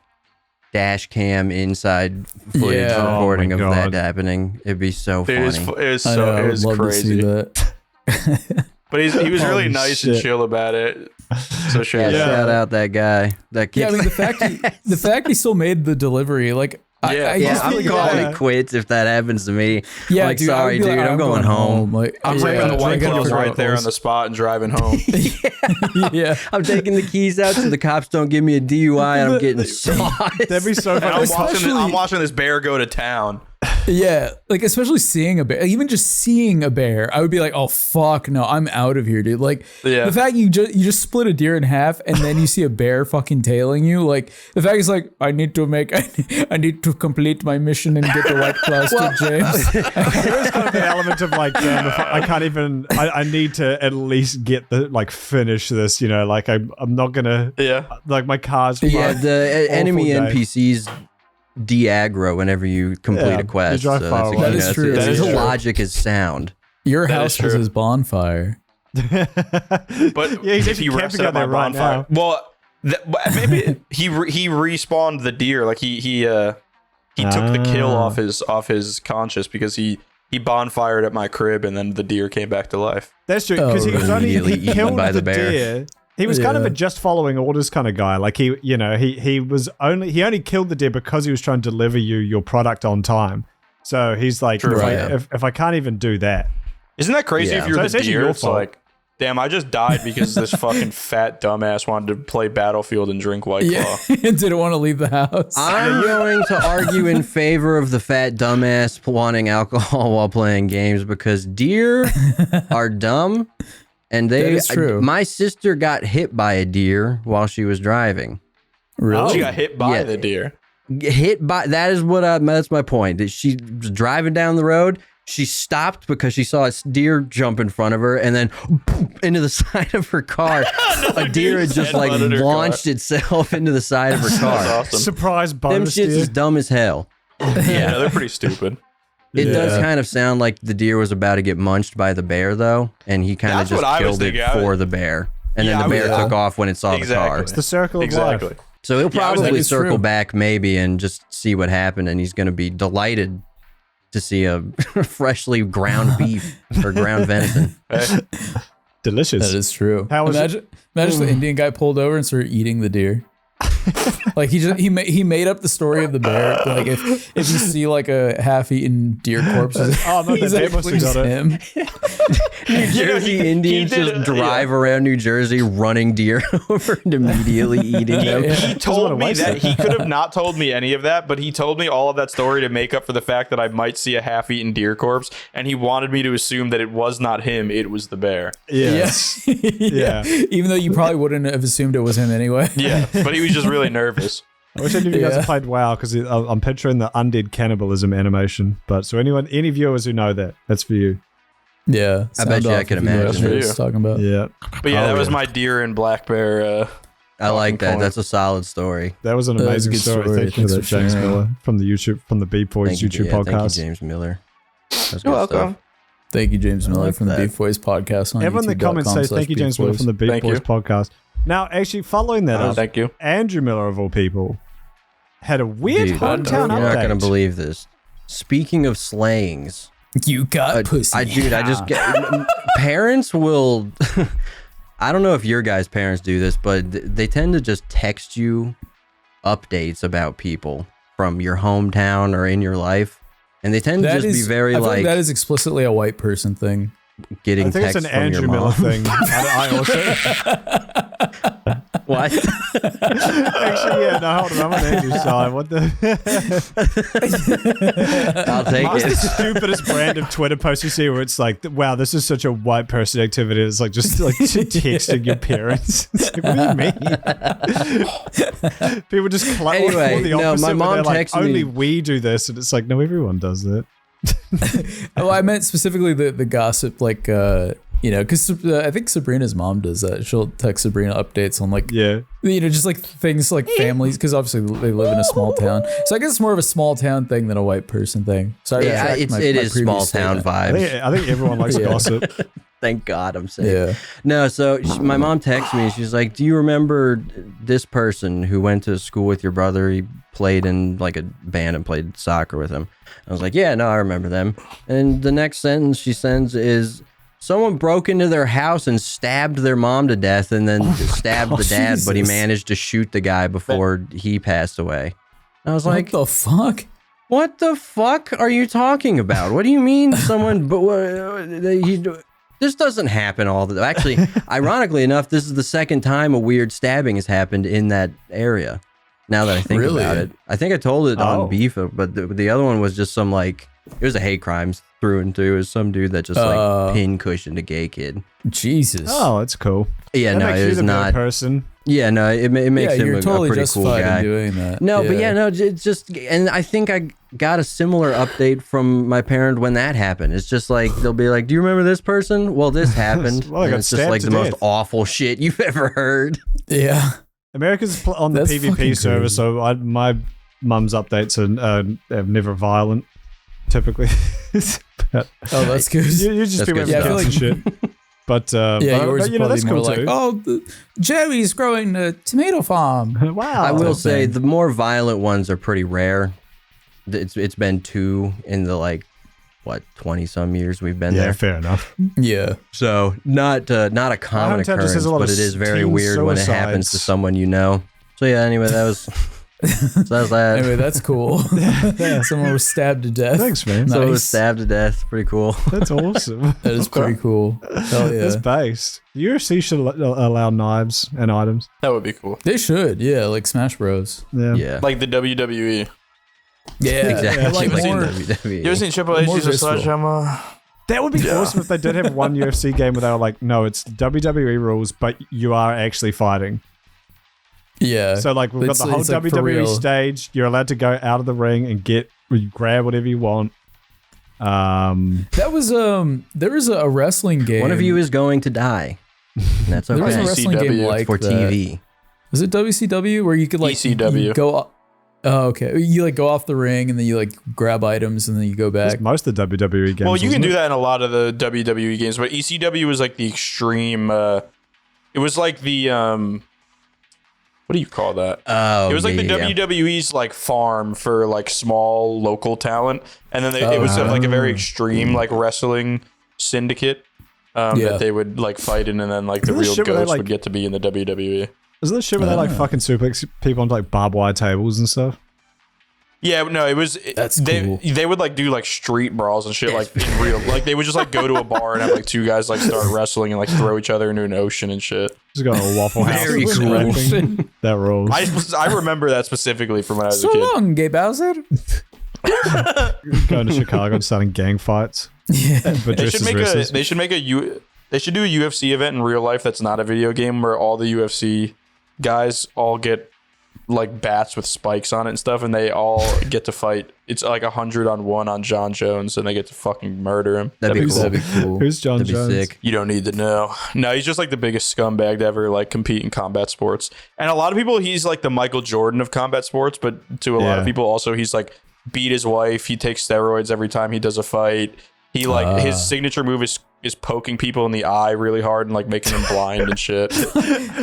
dash cam inside footage Yeah. recording Oh of my that God. happening. It'd be so It was, funny. it was I so know, I it would was love to see crazy, that. but he was really Holy nice and shit. chill about it. So Yeah, shout out. shout out that guy. That Yeah, I kid. mean the fact he still made the delivery, like I Yeah, just I'm think calling yeah. it quits if that happens to me. yeah, like, dude, I would sorry, be like, dude, I'm going home. Like, I'm yeah, ripping the white I gotta claws figure right out there what on the spot and driving home. yeah. I'm taking the keys out so the cops don't give me a DUI and I'm getting sauced. That'd be so And funny. I'm watching this bear go to town. Yeah, like especially seeing a bear, even just seeing a bear, I would be like, "Oh fuck, no, I'm out of here, dude." Like Yeah. the fact you just split a deer in half and then you see a bear fucking tailing you, like the fact is like, I need to complete my mission and get the white plastic, James. There is kind of the element of like, damn, if I can't even. I need to at least get the finish this. You know, like I'm not gonna. Yeah. Like my car's. Yeah, fucked. the enemy day. NPCs de-aggro whenever you complete Yeah, a quest. you drive So far that's away. That is true. It's, That is the true. logic is sound. Your That house is was true. his bonfire. But Yeah, he's if he actually rested camping at my out there right bonfire, now. well, maybe he respawned the deer. Like he took the kill off his conscience because he bonfired at my crib and then the deer came back to life. That's true because Oh, he was right. only Immediately he eaten killed by the the bear. deer. He was kind of Yeah. a just following orders kind of guy. Like he only killed the deer because he was trying to deliver you your product on time. So he's like, True, if I can't even do that, Isn't that crazy? Yeah. If you're So the it's actually deer, your it's fault. like, damn, I just died because this fucking fat dumbass wanted to play Battlefield and drink White Claw. Yeah, didn't want to leave the house. I'm going to argue in favor of the fat dumbass wanting alcohol while playing games because deer are dumb, and That is true. my sister got hit by a deer while she was driving. Really? She got hit by Yeah. the deer. Hit by that's my point. That she was driving down the road. She stopped because she saw a deer jump in front of her, and then into the side of her car. A deer had just like head-butted her car. launched itself into the side of her car. That's awesome. surprise Them bonus shits deer. is dumb as hell. Yeah, they're pretty stupid. It does Yeah. kind of sound like the deer was about to get munched by the bear, though, and he kind of That's just what I was killed it thinking. for the bear, and Yeah, then the I bear was- took off when it saw the car. It's the circle of Exactly. life. So he'll Yeah, I was probably thinking- circle True. back maybe and just see what happened, and he's going to be delighted to see a freshly ground beef or ground venison. Hey, Delicious. That is true. How was imagine if the Indian guy pulled over and started eating the deer. Like he made up the story of the bear. Like if you see like a half-eaten deer corpse, Oh, no, he's the bear must actually have just got it. him. New Jersey Indians did just it, drive around New Jersey running deer over and immediately eating them. Yeah. he wanna told me waste that it. he could have not told me any of that, but he told me all of that story to make up for the fact that I might see a half-eaten deer corpse, and he wanted me to assume that it was not him, it was the bear. Yes. Yeah. Even though you probably wouldn't have assumed it was him anyway. Yeah, but he was just really nervous. I wish any of you guys Yeah. had played WoW because I'm picturing the undead cannibalism animation. But so any viewers who know that, that's for you. Yeah. I bet sound you I off could if you know imagine what it. he's talking about. Yeah. But yeah, Oh, that was yeah. my deer and black bear I like that. point. That's a solid story. That was an That was a amazing good story. story. Thank you for that, Thanks for James sharing. Miller from the BeefBoys YouTube Thank podcast. you, James Miller. That's good You're welcome. stuff. Thank you, James Miller, like from the that. Beef Boys podcast. On Everyone in the comments says thank you, James Miller, from the Thank BeefBoys you. podcast. Now, actually, following that up, Thank you. Andrew Miller of all people had a weird Dude, hometown you're update. not gonna believe this. Speaking of slayings, You got pussy. I just get parents will. I don't know if your guys' parents do this, but they tend to just text you updates about people from your hometown or in your life, and they tend to That just is- be very I feel like that is explicitly a white person thing. getting I think it's texts an from Andrew your Miller mom. thing. I also What? actually, yeah. No, hold on. I'm on Andrew's side. What the? I'll take What's the it. stupidest brand of Twitter post you see where it's like, wow, this is such a white person activity. It's like just like texting your parents. It's like, what do you mean? People just Anyway, or the no, opposite, my where mom they're like, texted only me- we do this, and it's like, no, everyone does that. Oh, I meant specifically the gossip, like because I think Sabrina's mom does that. She'll text Sabrina updates on like Yeah. just like things like families, because obviously they live in a small town. So I guess it's more of a small town thing than a white person thing. So I Yeah, retract it my is previous small town statement. vibes. I think everyone likes Yeah. gossip. Thank God, I'm saying. Yeah. No, so my mom texted me. She's like, "Do you remember this person who went to school with your brother? He played in like a band and played soccer with him." I was like, "Yeah, no, I remember them." And the next sentence she sends is, "Someone broke into their house and stabbed their mom to death, and then stabbed the dad, but he Jesus. managed to shoot the guy before he passed away." And I was What like, the fuck? "What the fuck are you talking about? What do you mean someone? This doesn't happen all the. Actually, ironically enough, this is the second time a weird stabbing has happened in that area. Now that I think Really? about it, I think I told it Oh. on Beef, but the other one was just some like it was a hate crimes through and through. It was some dude that just like pin cushioned a gay kid. Jesus. Oh, that's cool. Yeah, That no, makes it you was the better not. person. Yeah, no, it makes yeah, him you're a totally pretty cool justified guy. in doing that. No, but yeah, no, it's just, and I think I got a similar update from my parent when that happened. It's just like, they'll be like, "Do you remember this person? Well, this happened." Well, I and got it's just stabbed like to the most death. awful shit you've ever heard. Yeah. America's on the That's PvP fucking server, crazy. so my mum's updates are never violent, typically. But Oh, that's good. you just That's be good with Yeah, I feel kids and shit. But Yeah, yours but, is you know, probably that's more cool like, too. oh, Jerry's growing a tomato farm. Wow. I will Oh, say dang. the more violent ones are pretty rare. It's been 2 in the like, what, 20 some years we've been Yeah, there. fair enough. Yeah. So not a common hometown just occurrence, has a lot but of it is very teen weird when it happens to suicides. someone you know. So yeah, anyway, that was that. Anyway, that's cool. Someone was stabbed to death. Thanks, man. So it was Nice. stabbed to death. Pretty cool. That's awesome. That is pretty cool. Hell yeah. That's based. UFC should allow knives and items. That would be cool. They should, yeah, like Smash Bros. Yeah. Yeah. Like the WWE. Yeah, Exactly. Like Like more, WWE. You ever seen Triple H More use a visceral. sledgehammer? That would be awesome if they did have one UFC game where they were like, no, it's WWE rules, but you are actually fighting. yeah. So like we've got the whole it's like for WWE real. stage. You're allowed to go out of the ring and grab whatever you want. That was there was a wrestling game. One of you is going to die. And that's there was a okay. wrestling game ECW like For that. TV. Was it WCW where you could like ECW. you go? Oh, okay. You like go off the ring and then you like grab items and then you go back. It's most of the WWE games. Well, you can wasn't do it? that in a lot of the WWE games, but ECW was like the extreme. It was like the what do you call that? Oh, It was like the yeah. WWE's like farm for like small local talent, and then it was like a very extreme like wrestling syndicate Yeah. that they would like fight in, and then like the Isn't this real shit where they, goats like- would get to be in the WWE. Isn't this shit where they like fucking suplex people onto like barbed wire tables and stuff? Yeah, no, it was. That's they, cool. They would like do like street brawls and shit like in real. Like they would just like go to a bar and have like two guys like start wrestling and like throw each other into an ocean and shit. Just got a Waffle House. Very and cool. scrapping. That rules. I remember that specifically from when I was So a kid. long, Gay Bowser. Going to Chicago and starting gang fights. Yeah. But They dressed should as make wrestlers. they should make they should do a UFC event in real life that's not a video game where all the UFC guys all get like bats with spikes on it and stuff, and they all get to fight. It's like 100-on-1 on John Jones, and they get to fucking murder him. That'd be cool. That'd be cool. Who's John That'd be Jones? sick. You don't need to know. No, he's just like the biggest scumbag to ever like compete in combat sports. And a lot of people, he's like the Michael Jordan of combat sports, but to a lot of people also, he's like beat his wife. He takes steroids every time he does a fight. He like his signature move is poking people in the eye really hard and like making them blind and shit.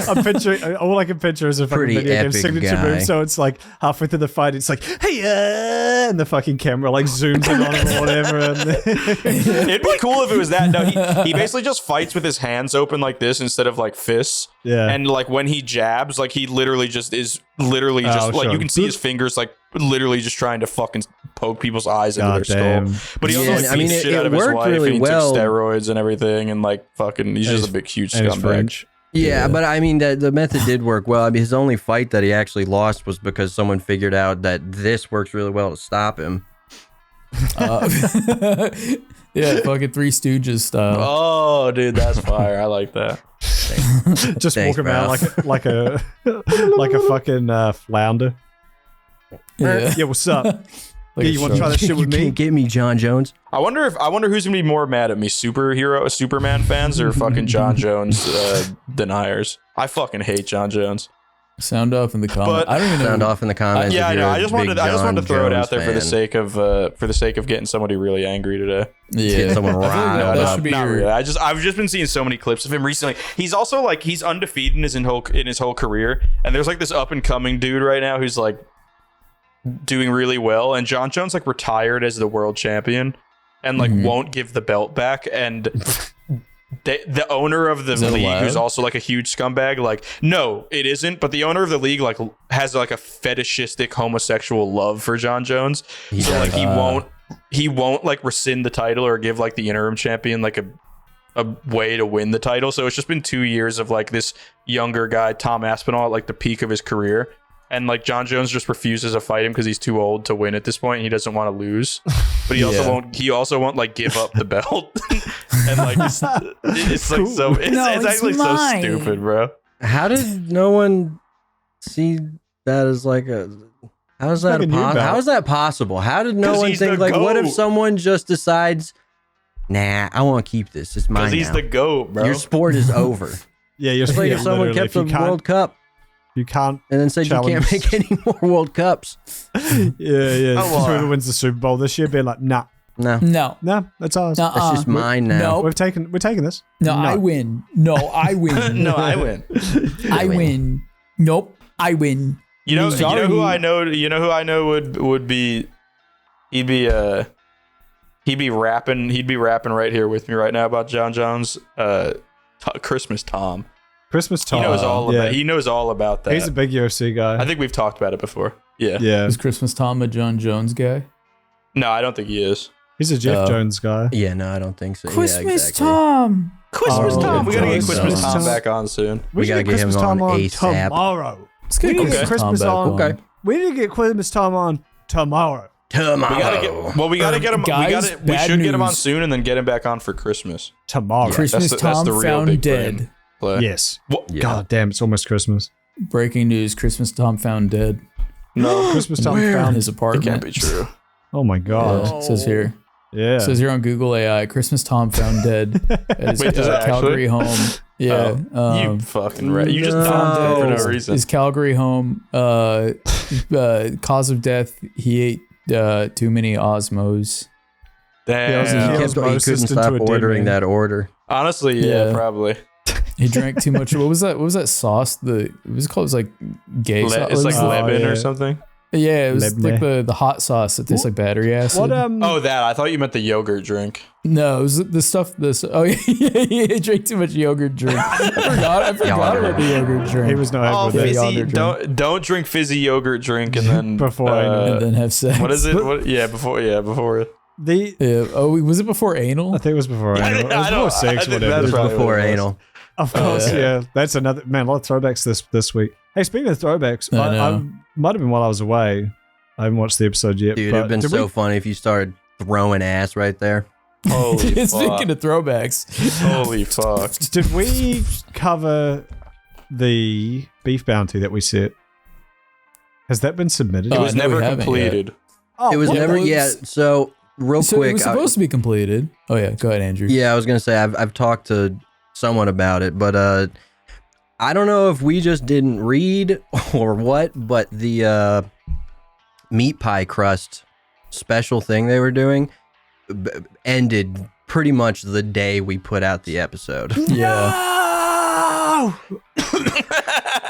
I'm picturing, all I can picture is a fucking Pretty video game epic signature guy. move. So it's like halfway through the fight, it's like, hey, and the fucking camera like zooms in on him or whatever. And It'd be cool if it was that. No, he basically just fights with his hands open like this instead of like fists. Yeah. And like when he jabs, like he literally just is literally just like sure. you can see his fingers like literally just trying to fucking poke people's eyes into their Goddamn. skull. But he also Yeah, like I mean, beats shit it out of his worked wife really and he well. took steroids and everything and like fucking he's just a big huge and he's scumbag. French. Yeah, but I mean, the method did work well. I mean, his only fight that he actually lost was because someone figured out that this works really well to stop him. Yeah, fucking Three Stooges style. Oh, dude, that's fire. I like that. Just Thanks, walk around like a fucking flounder. Yeah, what's up? Like Yeah, you want to try that shit You with me? can't get me, John Jones. I wonder who's gonna be more mad at me, Superman fans or fucking John Jones deniers. I fucking hate John Jones. Sound off in the comment. But- I don't even know. Sound off in the comments. Yeah, if I know. you're I a just wanted big to throw it John out there for the Jones sake of getting somebody really angry today. Yeah, Get someone I feel like riled that up. should be Not your- really. I've just been seeing so many clips of him recently. He's also like he's undefeated in his whole career, and there's like this up and coming dude right now who's like doing really well, and John Jones like retired as the world champion and like won't give the belt back, and the owner of the league, allowed? who's also like a huge scumbag, like no, it isn't, but the owner of the league like has like a fetishistic homosexual love for John Jones, so like he won't like rescind the title or give like the interim champion like a way to win the title. So it's just been 2 years of like this younger guy, Tom Aspinall, at like the peak of his career. And like John Jones just refuses to fight him because he's too old to win at this point. And he doesn't want to lose, but he also won't like give up the belt. And like it's like so it's actually so stupid, bro. How did no one see that as like a? How is that like a new belt. how is that possible? How did no 'Cause one he's think the like, what if GOAT. someone just decides, nah, I want to keep this. It's mine Because he's now. the GOAT, bro. Your sport is over. Yeah, you're It's like if someone kept the World Cup You can't. and then said you challenge- can't make any more World Cups. Yeah. Oh, well. Whoever wins the Super Bowl this year, being like, nah, No, No. that's ours. Nuh-uh. that's just mine now. No. We're taking this. No, I win. No, I win. No, I win. I win. Nope, I win. You know who Sorry. I know. You know who I know would be. He'd be rapping. He'd be rapping right here with me right now about John Jones. Christmas Tom. Christmas time. He knows all yeah. about. He knows all about that. He's a big UFC guy. I think we've talked about it before. Yeah. Yeah. Is Christmas Tom a John Jones guy? No, I don't think he is. He's a Jeff Jones guy. Yeah, no, I don't think so. Christmas yeah, exactly. Tom. Christmas Oh, Tom. We gotta get Jones. Christmas Tom Jones. back on soon. We gotta get him on ASAP. tomorrow. Let's get We need to get Christmas Christmas Tom back on. on. Okay. We need to get Christmas time on tomorrow. Tomorrow. We gotta get him. Guys, We bad should get him on news. soon and then get him back on for Christmas. Tomorrow. Christmas That's Tom the real found big dead. brain play. Yes. What? Yeah. God damn, it's almost Christmas. Breaking news: Christmas Tom found dead No, Christmas time in found. his it apartment. can't be true. Oh my god. It says here. Yeah. It says here on Google AI, Christmas Tom found dead at his Wait, does it Calgary actually? home. Yeah. You fucking right. You just no. found dead for no reason. His Calgary home. Cause of death: he ate too many Osmos. He Damn. was He Moses couldn't into stop a demon. ordering that order. Honestly, yeah, Yeah. probably. He drank too much. What was that? What was that sauce? It was called. It was like gay sauce. It's like Oh, lemon yeah. or something. Yeah, it was Lebne. like the hot sauce that tastes like battery acid. What Oh, that. I thought you meant the yogurt drink. No, it was the stuff. Oh yeah, he drank too much yogurt drink. I forgot about the yogurt drink. he was not happy Oh, with it. fizzy. fizzy. Yogurt Don't drink fizzy yogurt drink and then Before I know. and then have sex. what is it? What? Yeah, before. The Yeah. Oh, was it before anal? I think it was before Yeah, anal. It I was know. before I sex, think whatever. that's It was probably before what it was. anal. Of course, yeah. yeah. That's another man. A lot of throwbacks this week. Hey, speaking of throwbacks, I know. I might have been while I was away. I haven't watched the episode yet. Dude, but it'd been did so we- funny if you started throwing ass right there. Holy fuck! Speaking of throwbacks, Holy fuck! Did we cover the beef bounty that we set? Has that been submitted? It was no, we never haven't completed. Oh, It was what? never well, yet. So real So quick, it was supposed to be completed. Oh yeah, go ahead, Andrew. yeah, I was gonna say I've talked to someone about it, but I don't know if we just didn't read or what, but the meat pie crust special thing they were doing ended pretty much the day we put out the episode. Yeah.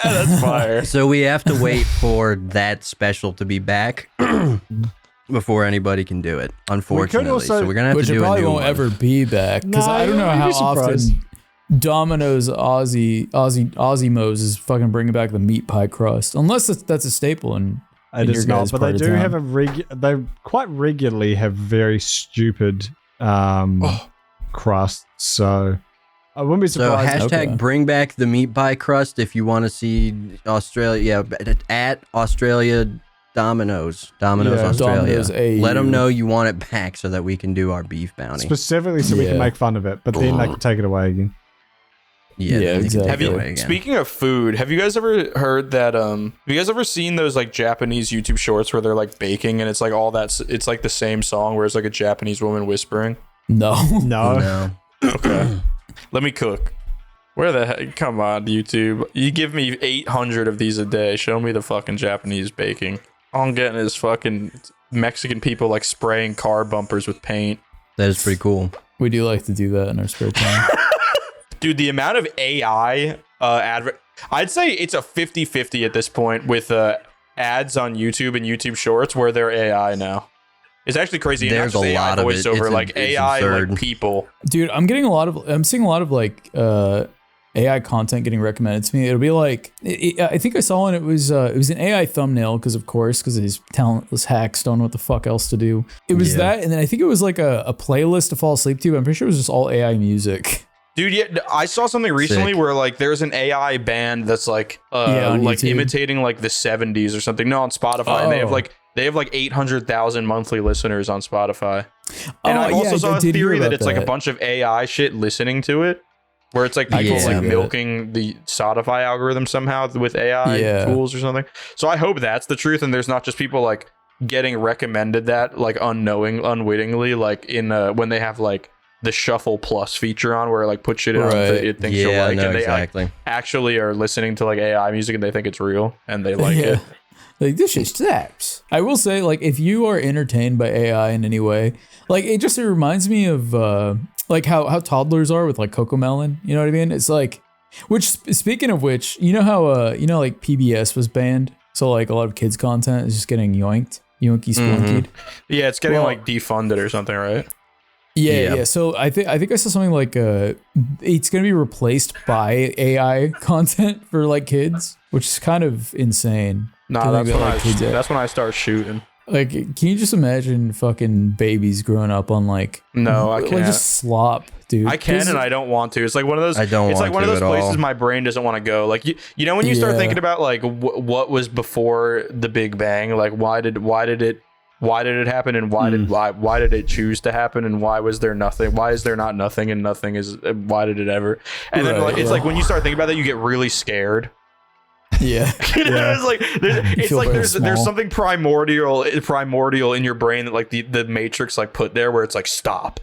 That's fire. So we have to wait for that special to be back before anybody can do it, unfortunately. also- So we're gonna have Which to it do a probably new won't one. ever be back because Nah, I don't know you'd how be surprised. often Domino's Aussiemos is fucking bringing back the meat pie crust, unless that's a staple in It your is not, guys' but part they of do town. have they quite regularly have very stupid crusts. So I wouldn't be So surprised. hashtag Okay. bring back the meat pie crust if you want to see Australia. Yeah, at Australia Domino's Yeah. Australia. Domino's AU. Let them know you want it back so that we can do our beef bounty. specifically so we can Yeah. make fun of it, but then they can take it away again. Yeah, Yeah, then they can exactly. take Have it you, away again. speaking of food, have you guys ever heard that? Have you guys ever seen those like Japanese YouTube shorts where they're like baking and it's like all that? It's like the same song where it's like a Japanese woman whispering. No. No. No. Okay, let me cook. Where the heck? Come on, YouTube. You give me 800 of these a day. Show me the fucking Japanese baking. All I'm getting is fucking Mexican people like spraying car bumpers with paint. That is pretty cool. We do like to do that in our spare time. Dude, the amount of AI I'd say it's a 50-50 at this point with ads on YouTube and YouTube Shorts where they're AI now. It's actually crazy. And There's not just a AI lot of it. voiceover, It's like AI absurd. like people. Dude, I'm seeing a lot of like AI content getting recommended to me. It'll be like I think I saw one. It was an AI thumbnail because these talentless hacks don't know what the fuck else to do. It was Yeah. that, and then I think it was like a playlist to fall asleep to. I'm pretty sure it was just all AI music. Dude, yeah, I saw something recently Sick. where like there's an AI band that's like on like YouTube. imitating like the 70s or something. No, on Spotify, and they have like 800,000 monthly listeners on Spotify. And I also saw a did hear theory that about it's like a bunch of AI shit listening to it, where it's like people Yeah. like Yeah. milking the Spotify algorithm somehow with AI Yeah. tools or something. So I hope that's the truth, and there's not just people like getting recommended that like unwittingly, like in when they have like the Shuffle Plus feature on, where like put shit on Right. that it thinks you'll Yeah, like, no, and they exactly. actually are listening to like AI music and they think it's real and they like it. Like, this shit slaps. I will say, like, if you are entertained by AI in any way, like, it reminds me of like how toddlers are with like Cocomelon. You know what I mean? It's like, speaking of which, you know how like PBS was banned, so like a lot of kids content is just getting yoinked, yoinky splunkied. Yeah, it's getting Well- like defunded or something, right? Yeah. Yeah. So I think I saw something like it's gonna be replaced by AI content for like kids, which is kind of insane. Nah, To think that's that, when like, kids- that's when I start shooting. Like, can you just imagine fucking babies growing up on like No, I like can't. just slop, dude? I can and I don't want to. It's like one of those. I don't It's like want one of to those at places all. my brain doesn't want to go. Like you know when you start Yeah. thinking about like what was before the Big Bang, like why did it happen and why did it choose to happen and why was there nothing? Why is there not nothing and nothing is why did it ever? And then Right, like, it's right. like when you start thinking about that, you get really scared. Yeah. You know, it's like feel very there's small. something primordial in your brain that like the Matrix like put there where it's like stop.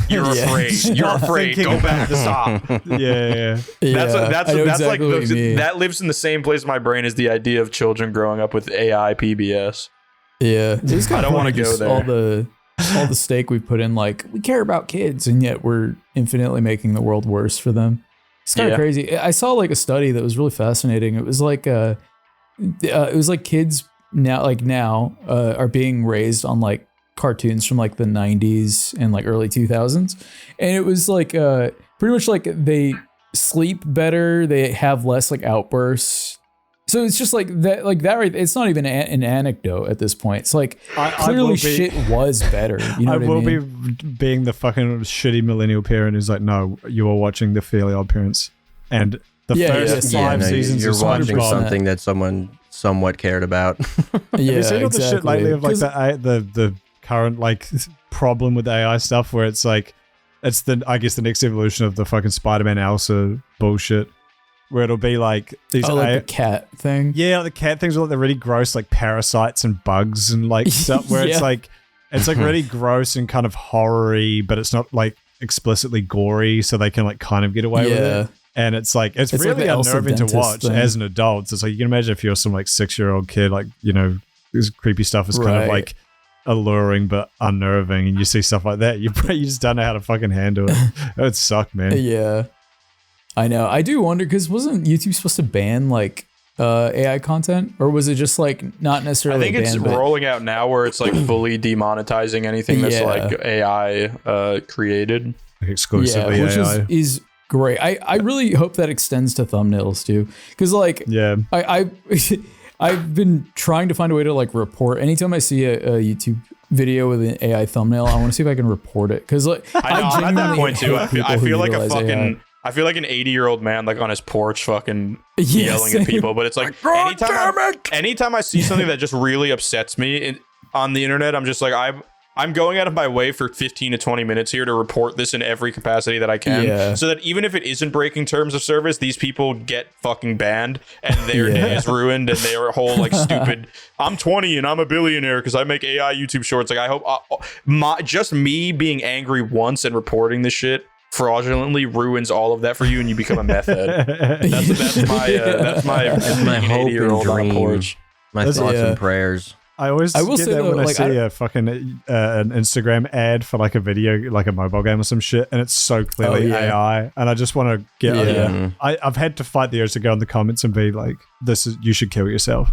You're Yeah. afraid. You're Stop afraid. Go thinking. back. Stop. Yeah. That's I know that's exactly like what you mean. that lives in the same place in my brain as the idea of children growing up with AI PBS. Yeah. It's I don't want wanna to go there. All the stake we put in, like, we care about kids, and yet we're infinitely making the world worse for them. It's kind of Yeah. crazy. I saw like a study that was really fascinating. It was like kids now are being raised on like cartoons from like the 90s and like early 2000s, and it was like pretty much like they sleep better, they have less like outbursts. So it's just like that right. It's not even an anecdote at this point. It's like I clearly will be- shit was better. You know I what will I mean? be being the fucking shitty millennial parent who's like, no, you are watching the Fairly Odd Parents, and the Yeah, first yeah, five no, seasons you're of watching SpongeBob. something that someone somewhat cared about. Yeah, Have you seen all the shit exactly. lately of like 'Cause- the current like problem with AI stuff where it's like it's the next evolution of the fucking Spider-Man Elsa bullshit. where it'll be like these like the cat thing. Yeah, like the cat things are like the really gross like parasites and bugs and like stuff where it's like really gross and kind of horror-y, but it's not like explicitly gory, so they can like kind of get away with it. And it's really like the Elsa unnerving to Dentist watch thing. as an adult. It's like you can imagine if you're some like 6-year-old kid, like, you know, this creepy stuff is kind of like alluring but unnerving, and you see stuff like that, you just don't know how to fucking handle it. It would suck, man. Yeah, I know. I do wonder, because wasn't YouTube supposed to ban like AI content, or was it just like not necessarily? I think it's rolling out now where it's like fully demonetizing anything that's like AI created, exclusively which AI. is great. I really hope that extends to thumbnails too, because like I I've been trying to find a way to like report anytime I see a YouTube video with an AI thumbnail. I want to see if I can report it, because like I'm at that point too. I feel like a fucking. AI. I feel like an 80-year-old man like on his porch fucking yelling at people, but it's like anytime I see something that just really upsets me on the internet, I'm just like, I'm going out of my way for 15 to 20 minutes here to report this in every capacity that I can, so that even if it isn't breaking terms of service, these people get fucking banned and their day is ruined, and their whole like stupid, I'm 20 and I'm a billionaire because I make AI YouTube shorts. Like I hope just me being angry once and reporting this shit fraudulently ruins all of that for you, and you become a meth head. That's my hope 80-year-old on a porch. My thoughts and prayers. I will say that though, when I see a fucking an Instagram ad for like a video, like a mobile game or some shit, and it's so clearly AI, and I just want to get I've had to fight the urge to go in the comments and be like, "This is, you should kill yourself."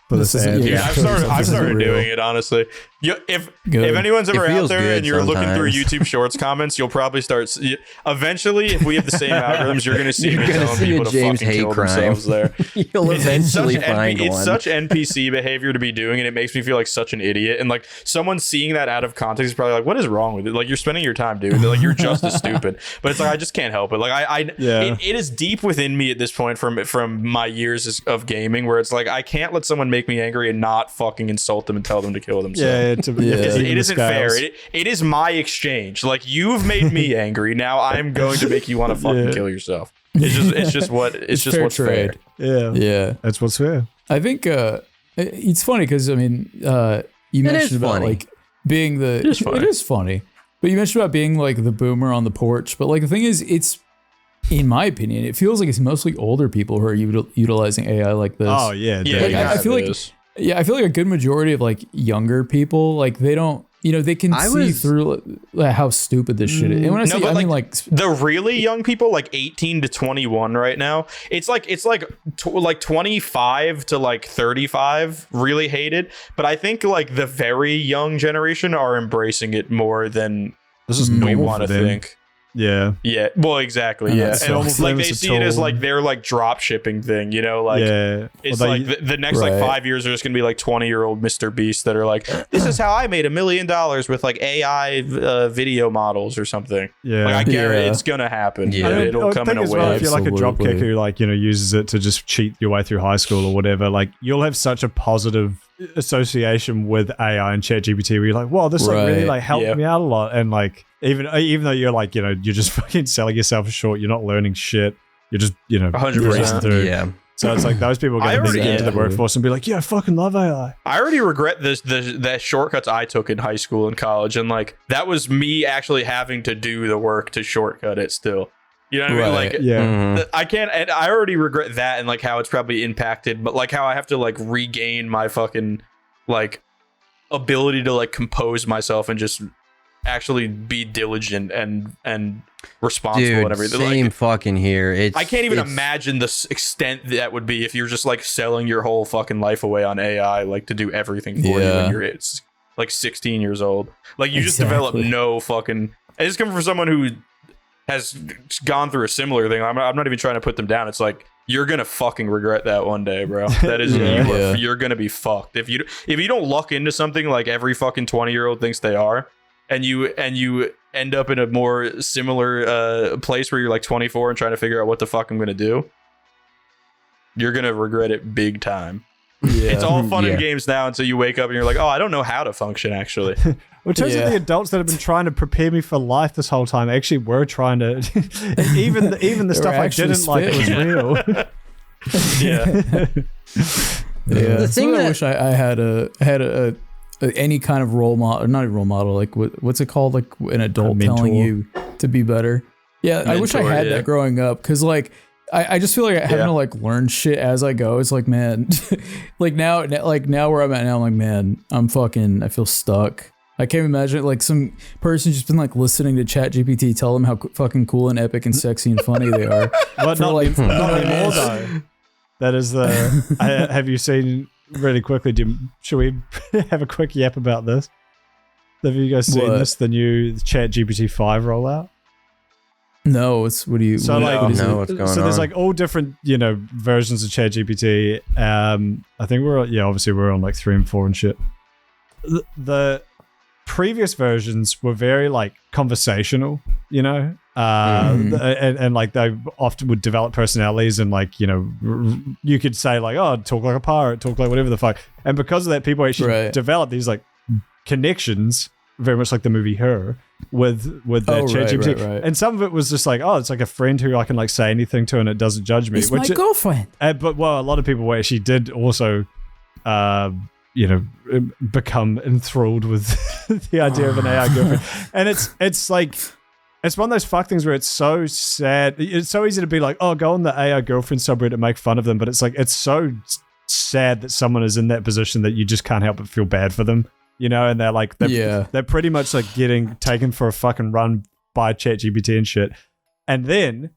This is, I've started doing it, honestly. If anyone's ever out there and you're looking through YouTube Shorts comments, you'll probably start. Eventually, if we have the same algorithms, you're going to see me telling people to fucking kill themselves there. You'll eventually find one. It's such NPC behavior to be doing, and it makes me feel like such an idiot. And like someone seeing that out of context is probably like, "What is wrong with it? Like you're spending your time, dude. Like you're just as stupid." But it's like I just can't help it. Like it is deep within me at this point from my years of gaming, where it's like I can't let someone make me angry and not fucking insult them and tell them to kill themselves. It isn't fair. It is my exchange. Like you've made me angry. Now I'm going to make you want to fucking kill yourself. It's just what's fair. Yeah. That's what's fair. I think it's funny because I mean you mentioned about like being it is funny, but you mentioned about being like the boomer on the porch. But like the thing is, it's, in my opinion, it feels like it's mostly older people who are utilizing AI like this. Oh yeah, I feel like. Yeah, I feel like a good majority of like younger people, like they don't, they can see through how stupid this shit is. And when I say, I mean like the really young people, like 18 to 21 right now, it's like 25 to like 35 really hate it. But I think like the very young generation are embracing it more than we want to think. Yeah. Well, exactly. Yeah. And like they see it as like their like drop shipping thing, like it's like the next like 5 years are just gonna be like 20-year-old Mr. Beast that are like, this is how I made $1 million with like AI video models or something. Yeah. Like I guarantee it's gonna happen. Yeah. It'll come in a way. Well, if you're like a drop kicker who like, uses it to just cheat your way through high school or whatever, like you'll have such a positive association with AI and ChatGPT where you're like, wow, this like really like helped me out a lot. And like even though you're like, you're just fucking selling yourself short, you're not learning shit. You're just, 100%. Through. Yeah. So it's like those people are going to get into the workforce and be like, yeah, I fucking love AI. I already regret the shortcuts I took in high school and college. And like, that was me actually having to do the work to shortcut it still. You know what I mean? Like, I can't, and I already regret that and like how it's probably impacted, but like how I have to like regain my fucking like ability to like compose myself and just actually be diligent and responsible and everything. Same like, fucking here. I can't even imagine the extent that would be if you're just like selling your whole fucking life away on AI, like to do everything for you when you're like 16 years old. Like you just develop no fucking. And it's coming from someone who has gone through a similar thing. I'm not even trying to put them down. It's like you're gonna fucking regret that one day, bro. That is you're gonna be fucked if you don't luck into something like every fucking 20-year-old thinks they are. And you end up in a more similar place where you're like 24 and trying to figure out what the fuck I'm gonna do. You're gonna regret it big time. It's all fun Yeah. and games now until you wake up and you're like, oh, I don't know how to function actually. Well, turns out the adults that have been trying to prepare me for life this whole time actually were trying to. even the stuff I actually didn't like was real. Yeah. Yeah, The thing I that- wish I had a any kind of role model, not a role model, like what's it called, like an adult telling mentor. you to be better. Yeah, I wish I Mentor, had yeah. that growing up, because like I just feel like having Yeah. to like learn shit as I go. It's like, man, like now where I'm at now, I'm like, man, I feel stuck. I can't imagine like some person just been like listening to ChatGPT tell them how fucking cool and epic and sexy and funny they are. But For, not, like, not anymore though. That is the. Have you seen really quickly? Should we have a quick yap about this? Have you guys seen What? this? The new ChatGPT 5 rollout. No, it's what do you? So what- like, what is No, it? what's going so there's on? like all different versions of ChatGPT. I think obviously we're on like 3 and 4 and shit. The previous versions were very like conversational, and like they often would develop personalities and like you could say like, oh, talk like a pirate, talk like whatever the fuck, and because of that people actually Right. developed these like connections, very much like the movie Her, with their Oh, right, ChatGPT. right. And some of it was just like, oh, it's like a friend who I can like say anything to and it doesn't judge me. It's my it- girlfriend. but a lot of people actually did also, become enthralled with the idea of an AI girlfriend. And it's like, it's one of those fuck things where it's so sad. It's so easy to be like, oh, go on the AI girlfriend subreddit and make fun of them. But it's like, it's so sad that someone is in that position that you just can't help but feel bad for them, and they're like, they're pretty much like getting taken for a fucking run by ChatGPT and shit. And then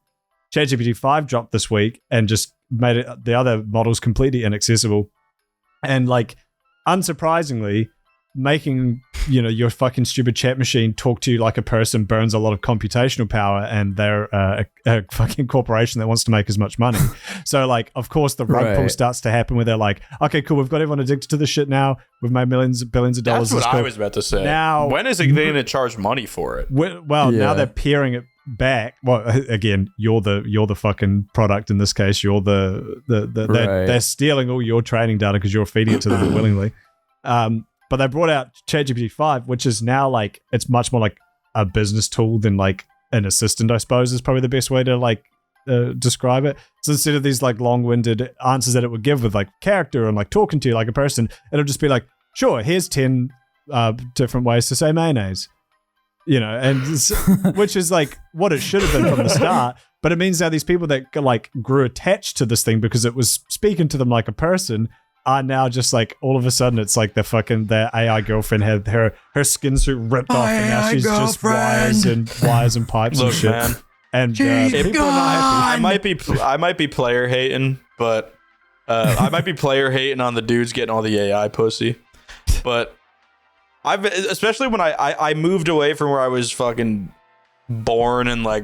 ChatGPT 5 dropped this week and just made the other models completely inaccessible. And like, unsurprisingly, making your fucking stupid chat machine talk to you like a person burns a lot of computational power, and they're a fucking corporation that wants to make as much money. So like, of course, the rug pull Right. starts to happen where they're like, okay, cool, we've got everyone addicted to this shit now. We've made billions of dollars. That's what This I cool. was about to say. Now- when is it going to charge money for it? Well, Yeah. now they're peering it back. Well, again, you're the fucking product in this case. You're they're stealing all your training data because you're feeding it to them willingly. But they brought out ChatGPT 5, which is now like, it's much more like a business tool than like an assistant, I suppose, is probably the best way to like describe it. So instead of these like long-winded answers that it would give with like character and like talking to you like a person, it'll just be like, sure, here's 10 different ways to say mayonnaise. Which is like what it should have been from the start. But it means now these people that like grew attached to this thing because it was speaking to them like a person are now just like, all of a sudden it's like their AI girlfriend had her skin suit ripped off and now she's just wires and pipes and Look, shit. man. And People are not happy. I might be player hating, but I might be player hating on the dudes getting all the AI pussy. But especially when I moved away from where I was fucking born, and like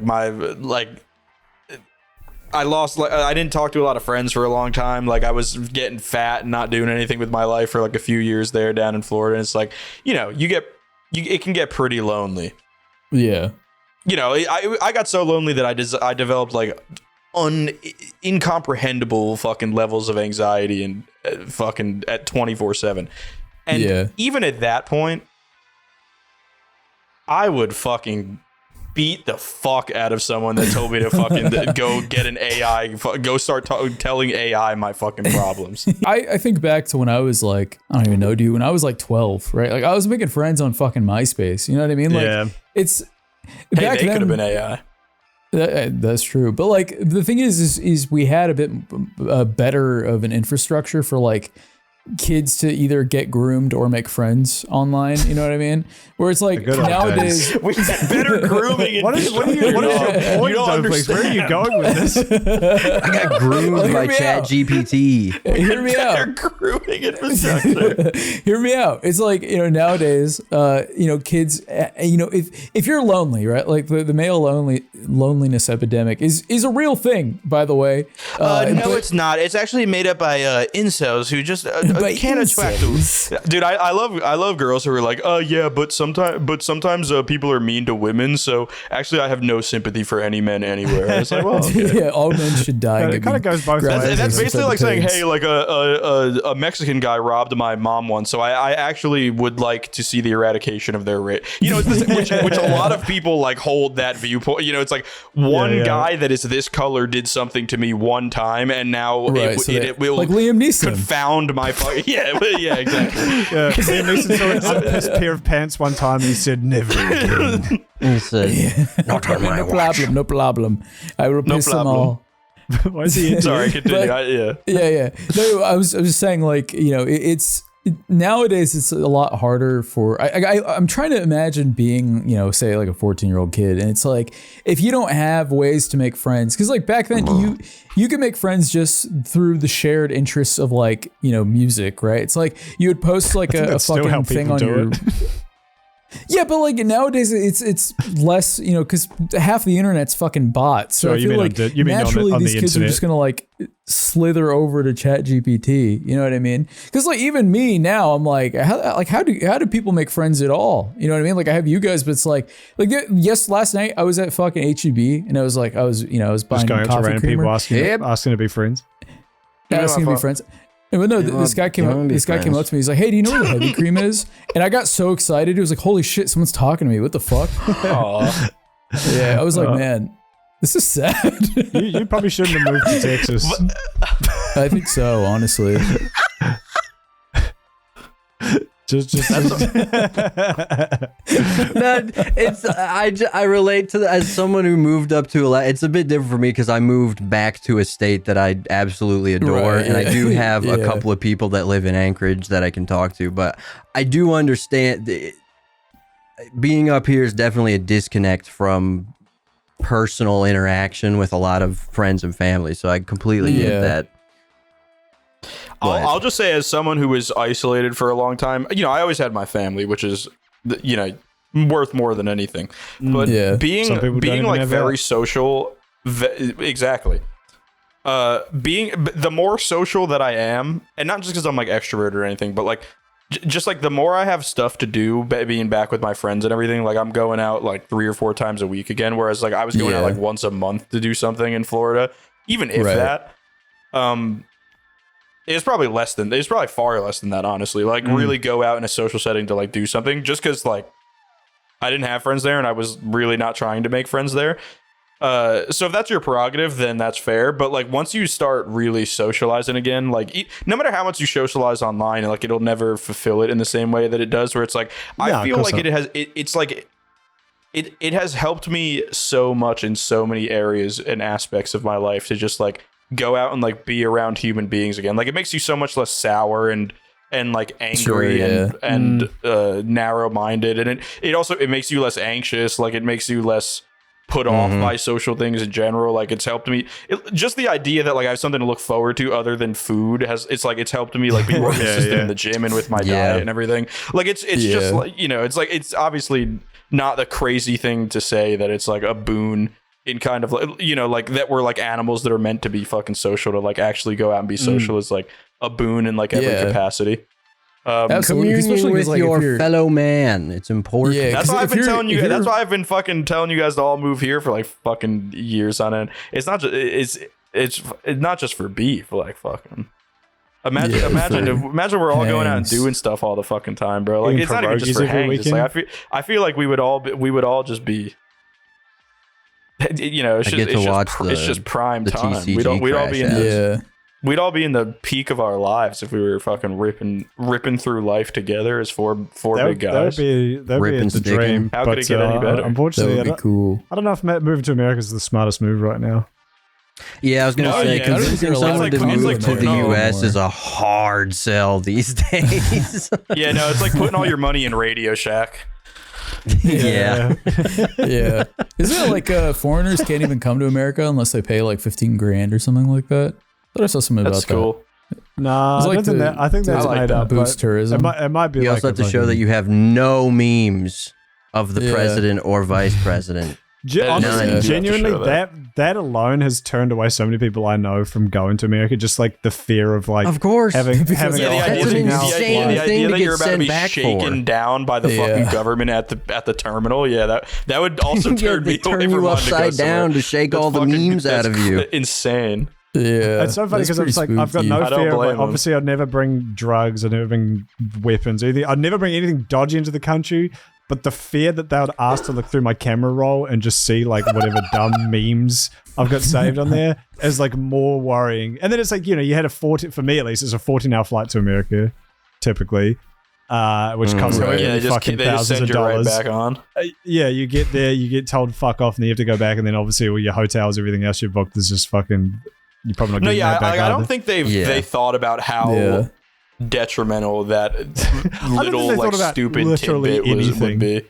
I lost, like, I didn't talk to a lot of friends for a long time. Like, I was getting fat and not doing anything with my life for like a few years there down in Florida. And it's like, it can get pretty lonely. Yeah. I got so lonely that I developed like incomprehensible fucking levels of anxiety and fucking at 24/7. And Yeah. even at that point, I would fucking beat the fuck out of someone that told me to fucking go get an AI, go start telling AI my fucking problems. I think back to when I was like, I don't even know, dude, when I was like 12, right? Like, I was making friends on fucking MySpace. You know what I mean? Like, Yeah. it's Hey, back they then. could have been AI. That's true. But like, the thing is we had a bit better of an infrastructure for like kids to either get groomed or make friends online. You know what I mean? Where it's like good old nowadays. We had better grooming. What is your point, You don't Doplex? understand. Where are you going with this? I got groomed by Hear me out. ChatGPT. Hear me Better out. grooming infrastructure. Hear me out. It's like, nowadays, kids, if you're lonely, right? Like the male loneliness epidemic is a real thing, by the way. No, it's not. It's actually made up by incels who just can't attract. Dude, I love girls who are like, yeah, but sometimes people are mean to women. So actually, I have no sympathy for any men anywhere. It's like, well, okay. Yeah, all men should die. It kind of goes both ways. That's basically like saying, hey, like a Mexican guy robbed my mom once, so I actually would like to see the eradication of their race. You know, which a lot of people like hold that viewpoint. You know, it's like one guy that is this color did something to me one time, and now it will like Liam Neeson confound my yeah exactly. Yeah, Liam Neeson saw a pissed pair of pants one time, and he said, "Never again." He said, "Not on my watch." No problem. I will piss them all. Why is he? Sorry, continue. Yeah. No, I was just saying, like, you know, nowadays it's a lot harder for I'm trying to imagine being, you know, say like a 14-year-old kid, and it's like if you don't have ways to make friends, because like back then you could make friends just through the shared interests of, like, you know, music, right? It's like you would post like a fucking thing on your yeah, but like nowadays it's less, you know, because half the internet's fucking bots. So I feel like naturally these kids are just gonna like slither over to ChatGPT. You know what I mean? Because like even me now, I'm like, how do people make friends at all? You know what I mean? Like I have you guys, but it's like yes, last night I was at fucking HEB and I was buying just going up to random people asking to be friends. Asking to be friends. But no, this guy came up to me. He's like, "Hey, do you know what a heavy cream is?" And I got so excited. It was like, "Holy shit, someone's talking to me. What the fuck?" Yeah, I was like, "Man, this is sad." You probably shouldn't have moved to Texas. I think so, honestly. I relate to that as someone who moved up to it's a bit different for me because I moved back to a state that I absolutely adore, and I do have a couple of people that live in Anchorage that I can talk to, but I do understand being up here is definitely a disconnect from personal interaction with a lot of friends and family, so I completely get that. I'll just say, as someone who was isolated for a long time, you know, I always had my family, which is, you know, worth more than anything. But being like very social, exactly. Being the more social that I am, and not just because I'm like extrovert or anything, but like just like the more I have stuff to do, being back with my friends and everything, like I'm going out like 3 or 4 times a week again, whereas like I was going out like once a month to do something in Florida, even if that. It's probably far less than that, honestly. Like really go out in a social setting to like do something, just because like I didn't have friends there and I was really not trying to make friends there. So if that's your prerogative, then that's fair. But like once you start really socializing again, like no matter how much you socialize online, like it'll never fulfill it in the same way that it does. Where it's like I feel like it has helped me so much in so many areas and aspects of my life to just like go out and like be around human beings again. Like it makes you so much less sour and like angry and narrow-minded, and it makes you less anxious. Like it makes you less put off by social things in general. Like it's helped me just the idea that like I have something to look forward to other than food it's helped me like be more consistent in the gym and with my diet and everything. Like it's just like, you know, it's like it's obviously not the crazy thing to say that it's like a boon in kind of like, you know, like that we're like animals that are meant to be fucking social, to like actually go out and be social is like a boon in like every capacity. Communion with like your fellow man, it's important. Yeah, that's why I've been telling you. That's why I've been fucking telling you guys to all move here for like fucking years on end. It's not just it's not just for beef. Like fucking imagine we're all going out and doing stuff all the fucking time, bro. Like it's not even just for hangs. It's like I feel like we would all just be. You know, it's just prime time. We'd all be in the peak of our lives if we were fucking ripping through life together as four big guys. That'd be the dream. How could it get any better? Unfortunately, that would be cool. I don't know if moving to America is the smartest move right now. Yeah, I was gonna say convincing someone to move to the US is a hard sell these days. Yeah, no, it's like putting all your money in Radio Shack. Yeah. Isn't it like foreigners can't even come to America unless they pay like $15,000 or something like that? I thought I saw something about that. That's cool. Nah, I think that's made up. Boost tourism. It might be. You also have to show that you have no memes of the president or vice president. Honestly, None. genuinely, that alone has turned away so many people I know from going to America. Just like the fear of like, Of course. having Because having Yeah, the That's idea, an everything else insane fly. the thing idea to that get you're about to sent be back shaken for. down by the fucking government at the terminal. Yeah, that would also Yeah, turn they me turn away you from wanting to go upside somewhere. down to shake That's all the fucking- memes out that's of you. Insane. Yeah, It's so funny that's because it's like pretty I've got spooky. no I don't fear of blame like, them. obviously I'd never bring drugs, I'd never bring weapons, anything. I'd never bring anything dodgy into the country. But the fear that they would ask to look through my camera roll and just see like whatever dumb memes I've got saved on there is like more worrying. And then it's like, you know, you had for me at least, it's a 14-hour flight to America, typically, which costs Right. however Yeah, many they just fucking they just thousands send of you right dollars. back on. Yeah, you get there, you get told fuck off, and then you have to go back, and then obviously all your hotels, everything else you've booked is just fucking. You're probably not No, getting yeah, that back I either. don't think Yeah. they thought about how Yeah. detrimental that little they like thought about stupid literally tidbit would anything. be.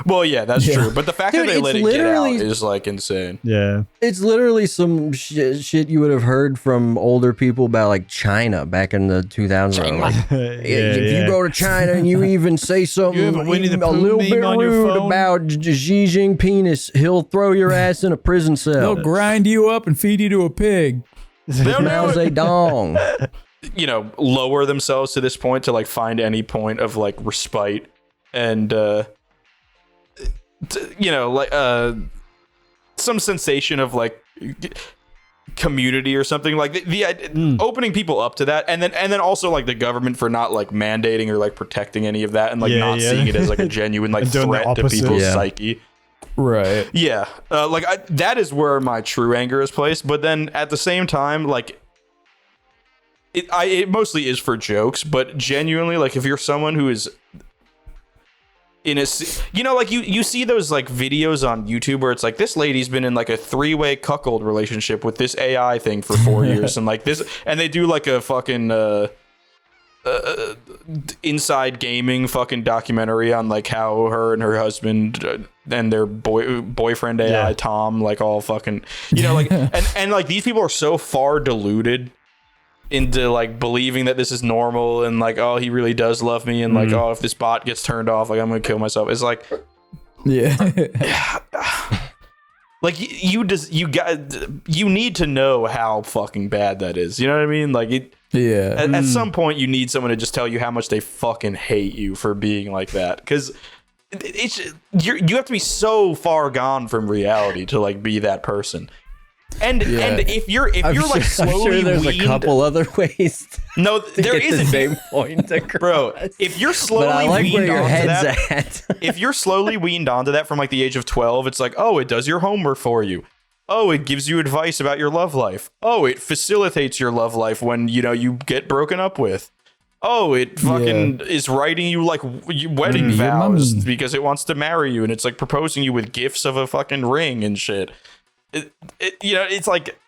Well, yeah, that's Yeah. true. But the fact Dude, that they it's let it get out literally- is like insane. Yeah. It's literally some shit you would have heard from older people about like China back in the 2000s. Like, if you go to China and you even say something You have a Winnie the even a Pooh little meme bit on your rude phone? about Xi Jinping, he'll throw your ass in a prison cell. They'll grind you up and feed you to a pig. They'll Mao never, Zedong. lower themselves to this point to like find any point of like respite and some sensation of like community or something like the opening people up to that, and then also like the government for not like mandating or like protecting any of that, and like not seeing it as like a genuine like And doing the threat to opposite. people's Yeah. psyche. Right. Yeah, that is where my true anger is placed. But then at the same time, like it mostly is for jokes. But genuinely, like if you're someone who is in a, like you see those like videos on YouTube where it's like this lady's been in like a 3-way cuckold relationship with this AI thing for 4 years, and like this, and they do like a fucking inside gaming fucking documentary on like how her and her husband and their boyfriend AI Tom like all fucking like and like these people are so far deluded into like believing that this is normal and like, oh, he really does love me, and like, oh, if this bot gets turned off, like I'm gonna kill myself. It's like, Yeah. like you need to know how fucking bad that is. You know what I mean? Like Yeah. at some point you need someone to just tell you how much they fucking hate you for being like that, because you have to be so far gone from reality to like be that person. And if you're like slowly I'm sure there's weaned, a couple other ways no, to there get the isn't, same point across. bro. If you're slowly But I like where weaned your onto head's that, at. if you're slowly weaned onto that from like the age of 12, it's like, oh, it does your homework for you. Oh, it gives you advice about your love life. Oh, it facilitates your love life when you get broken up with. Oh, it fucking is writing you like wedding vows because it wants to marry you, and it's like proposing you with gifts of a fucking ring and shit. It's like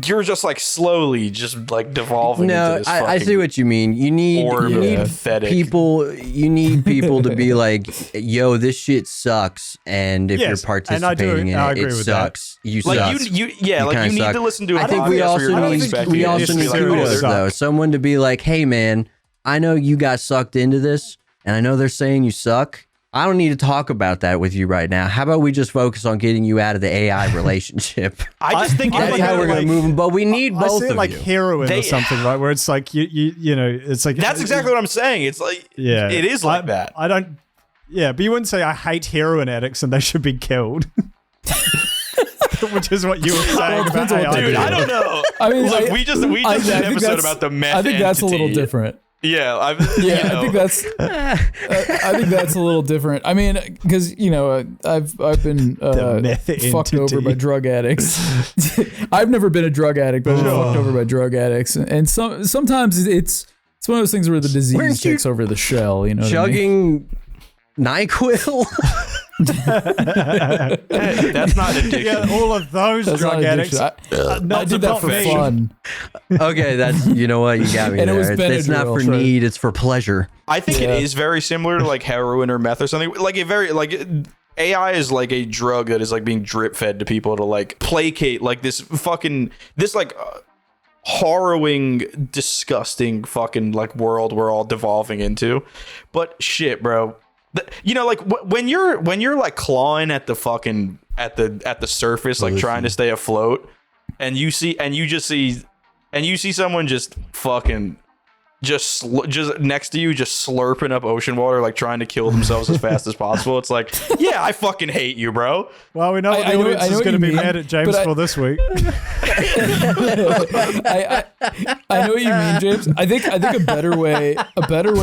you're just like slowly just like devolving No, into this I see what you mean. You need pathetic people. You need people to be like, "Yo, this shit sucks," and if Yes, you're and I do- participating in I it, agree it with that. sucks. You like suck. you kinda need suck. to listen to. I think we also need kudos suck. though. Someone to be like, "Hey, man, I know you got sucked into this, and I know they're saying you suck. I don't need to talk about that with you right now. How about we just focus on getting you out of the AI relationship? I just think That's like how how, we're gonna like- move them. But we need I both see it of like you. heroin They- or something, right? Where it's like it's like that's exactly what I'm saying. It's like it is like that. I don't. Yeah, but you wouldn't say I hate heroin addicts and they should be killed. Which is what you were saying about depends on what AI. they Dude, do. I don't know. I mean, Look, we just did an episode that's- about the meth. I think that's a little entity. different. Yeah, I think that's. I think that's a little different. I mean, because I've been meth fucked over by entity. drug addicts. I've never been a drug addict, but I've been fucked over by drug addicts, and sometimes it's one of those things where the disease Weren't you takes over the shell. You know, what I mean? Chugging NyQuil. that's not addiction. Yeah, all of those That's drug not addicts. addiction. I did that not for me. fun. Okay, that's what you got me And it there. was It's not for Benadryl, right? need; it's for pleasure. I think it is very similar to like heroin or meth or something. Like AI is like a drug that is like being drip fed to people to like placate like this harrowing, disgusting fucking like world we're all devolving into. But shit, bro. like when you're like clawing at the fucking at the surface, like trying to stay afloat, and you see someone just fucking just next to you, just slurping up ocean water, like trying to kill themselves as fast as possible. It's like, yeah, I fucking hate you, bro. Well, we know what the audience is going to be mad at James for this week. I know what you mean, James. I think a better way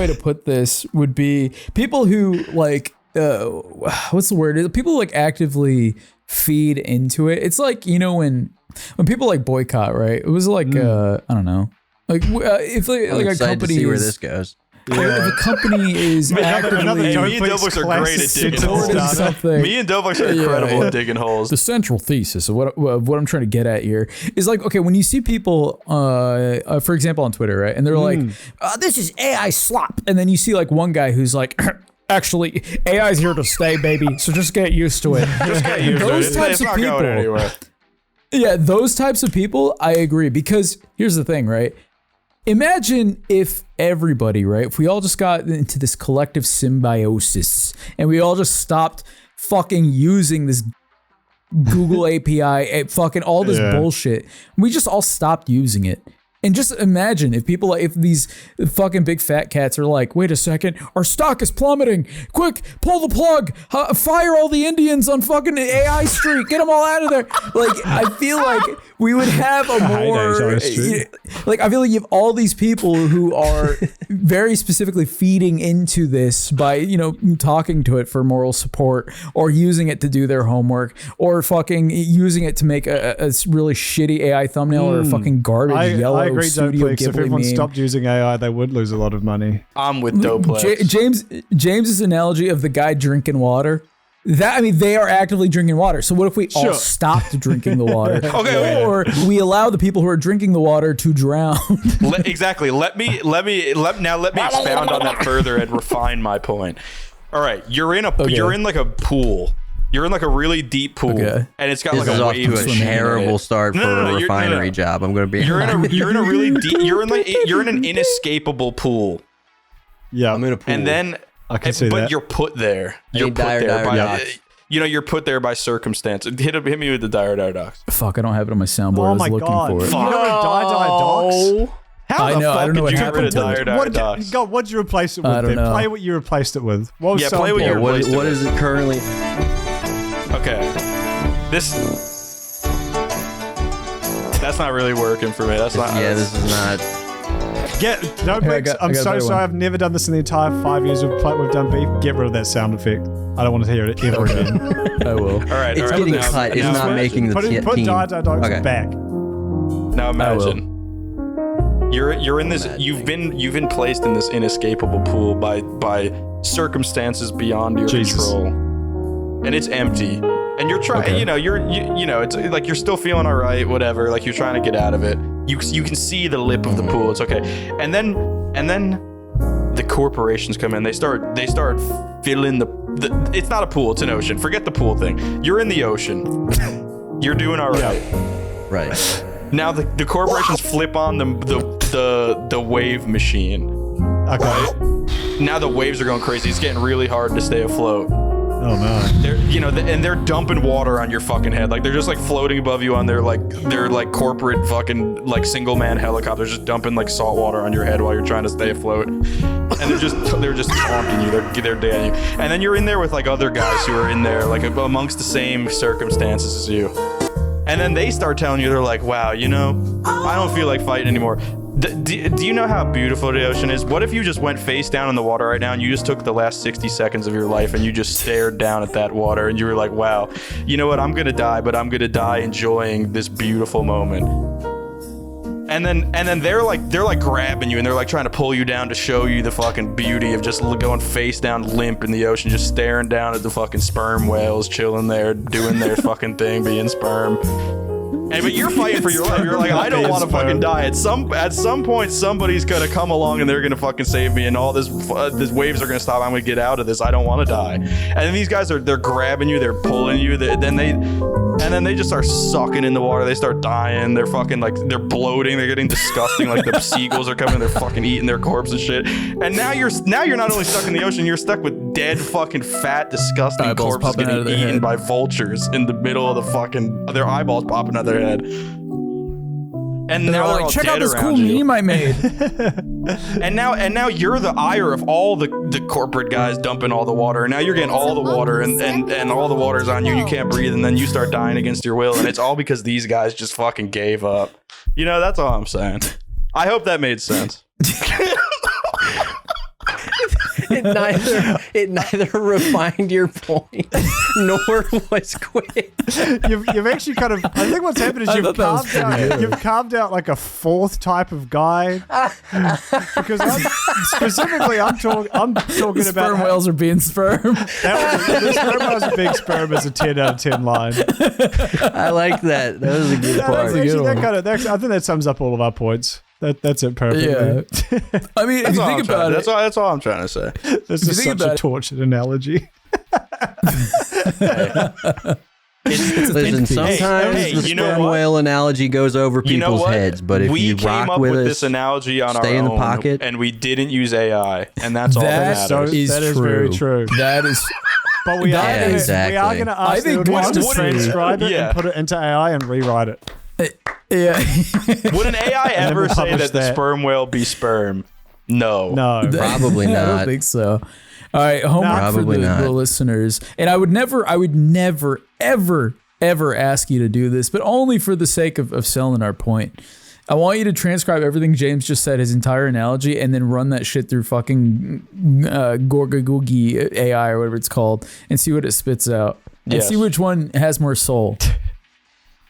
to put this would be people who like what's the word? People who like actively feed into it. It's like, you know, when people like boycott, right? It was like I don't know. Like if like a company to see where this goes. If a company is actively... Me and Doplex are great at digging holes. Me and Doplex are incredible at digging holes. The central thesis of what I'm trying to get at here is like, okay, when you see people, for example, on Twitter, right? And they're like, this is AI slop. And then you see like one guy who's like... Actually, AI is here to stay, baby. So just get used to it. Just get used to it. Those types of people. Anywhere. Yeah, those types of people, I agree. Because here's the thing, right? Imagine if everybody, right? If we all just got into this collective symbiosis and we all just stopped fucking using this Google API, fucking all this bullshit. We just all stopped using it. And just imagine if these fucking big fat cats are like, wait a second, our stock is plummeting. Quick, pull the plug. Fire all the Indians on fucking AI Street. Get them all out of there. Like, I feel like we would have a more, like, I feel like you have all these people who are very specifically feeding into this by, you know, talking to it for moral support or using it to do their homework or fucking using it to make a really shitty AI thumbnail or a fucking garbage yellow I agree, Studio Doplex. If everyone stopped using AI, they would lose a lot of money. I'm with Doplex. James's analogy of the guy drinking water. They are actively drinking water. So what if we all stopped drinking the water? Or we allow the people who are drinking the water to drown? Exactly. Let me expound on that further and refine my point. All right, you're in like a pool. You're in like a really deep pool, and it's got this like is a off wave to a terrible start for a refinery job. I'm going to be. You're in a really deep. You're in an inescapable pool. Yeah, I'm in a pool, and then I can see that. But you're put there. You're put there by circumstance. Hit me with the dire docs. Fuck, I don't have it on my soundboard. Oh my I was looking god! for it. You know docs? How I don't know did what you get happened rid of dire docs? God, what'd you replace it with? I don't know. Play what you replaced it with. What was play what you replaced it with. What is it currently? Okay, that's not really working for me. That's not. Yeah, this is not. I'm so sorry. I've never done this in the entire 5 years we've done beef. Get rid of that sound effect. I don't want to hear it ever again. I will. All right, it's getting cut. It's not making the team. Put dire dogs back. Now imagine you're in this. You've been placed in this inescapable pool by circumstances beyond your control, and it's empty. And you're trying, you know, it's like you're still feeling all right, whatever. Like you're trying to get out of it. You can see the lip of the pool. It's okay. And then the corporations come in. They start filling the. It's not a pool. It's an ocean. Forget the pool thing. You're in the ocean. You're doing all right. Yeah. Right. Now the corporations flip on the wave machine. Okay. Right? Now the waves are going crazy. It's getting really hard to stay afloat. Oh no! They're dumping water on your fucking head. Like they're just like floating above you on their corporate fucking like single man helicopters, just dumping like salt water on your head while you're trying to stay afloat. And they're just taunting you. They're dating you. And then you're in there with like other guys who are in there like amongst the same circumstances as you. And then they start telling you, they're like, wow, you know, I don't feel like fighting anymore. Do you know how beautiful the ocean is? What if you just went face down in the water right now and you just took the last 60 seconds of your life and you just stared down at that water and you were like, wow, you know what? I'm going to die, but I'm going to die enjoying this beautiful moment. And then they're like grabbing you and they're like trying to pull you down to show you the fucking beauty of just going face down limp in the ocean, just staring down at the fucking sperm whales chilling there, doing their fucking thing, being sperm. But you're fighting for your life. You're like, I don't want to fucking die. At some point, somebody's gonna come along and they're gonna fucking save me, and all this waves are gonna stop. I'm gonna get out of this. I don't want to die. And then these guys they're grabbing you, they're pulling you. Then And then they just start sucking in the water. They start dying. They're fucking like, they're bloating. They're getting disgusting. Like the seagulls are coming. They're fucking eating their corpse and shit. And now you're not only stuck in the ocean, you're stuck with dead fucking fat, disgusting Eyeballs corpses popping out of getting their eaten head. by vultures in the middle of the fucking, their eyeballs popping out of their head. And They're now they're like, all check dead out this around cool you. meme I made. And now you're the ire of all the corporate guys dumping all the water. And now you're getting all the water and all the water's on you. You can't breathe, and then you start dying against your will. And it's all because these guys just fucking gave up. You know, that's all I'm saying. I hope that made sense. It neither refined your point nor was quick. You've actually kind of. I think what's happened is you've carved out like a fourth type of guy. Because I'm talking about Sperm whales are being sperm. the sperm whales are being sperm is a 10 out of 10 line. I like that. That was a good part. I think that sums up all of our points. That's it perfectly. Yeah. I mean, if you think about it, that's all I'm trying to say. This is think such a about it- tortured analogy. Listen, sometimes hey, the you know sperm what? whale analogy goes over You know people's what? heads, but if we you came rock up with with us, this analogy on stay our in the own, pocket. and we didn't use AI, and that's all that That matters. is very true. That is But we are That gonna, is- we are going to ask the audience to wouldn't- transcribe it yeah. and put it into AI and rewrite it. yeah. Would an AI ever we'll say publish that the that. sperm whale be sperm? No. No. Probably I don't not. think so. All right, homework for Probably the not. listeners. And I would never, ever ask you to do this, but only for the sake of selling our point. I want you to transcribe everything James just said, his entire analogy, and then run that shit through fucking Gorgagoogie AI or whatever it's called, and see what it spits out. And Yes. see which one has more soul.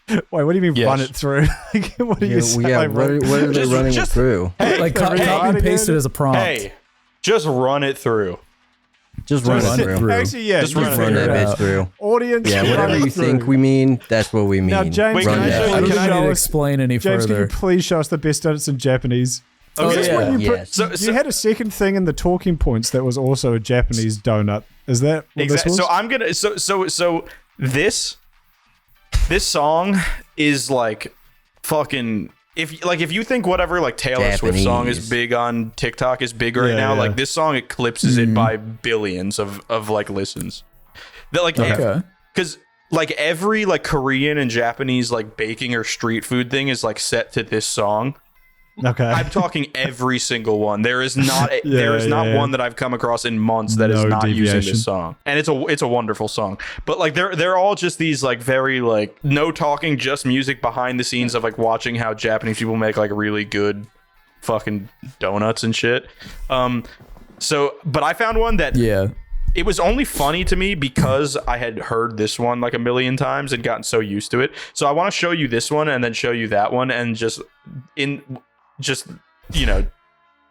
Wait, what do you mean Yes. run it through? Like, what do you say? Yeah, Like, what are they Just- running just- it through? Like They're copy rewriting and paste it? it as a prompt. Hey, just run it through. Just run Run it it through. through. Actually, yeah. Just you run it Run figure that it bitch out. through. Audience, Yeah, run whatever it you through. think we mean, that's what we mean. Now, James, Wait, can can I you show- please can I don't need show to us? explain any James, can you further. please show us the best donuts in Japanese? Okay. Is this yeah. when you put- Yes. you had a second thing in the talking points that was also a Japanese donut. Is that what this Exactly. was? So I'm gonna. So this song is like fucking. If you think whatever like Taylor Swift song is Japanese. big on TikTok is big right Yeah, now, yeah. like this song eclipses it by billions of like listens. That like Okay. because like every like Korean and Japanese like baking or street food thing is like set to this song. Okay. I'm talking every single one. There is not not one that I've come across in months that is No not using deviation. this song. And it's a wonderful song. But like they're all just these like very like no talking, just music behind the scenes of like watching how Japanese people make like really good fucking donuts and shit. But I found one that Yeah. it was only funny to me because I had heard this one like a million times and gotten so used to it. So I want to show you this one and then show you that one and just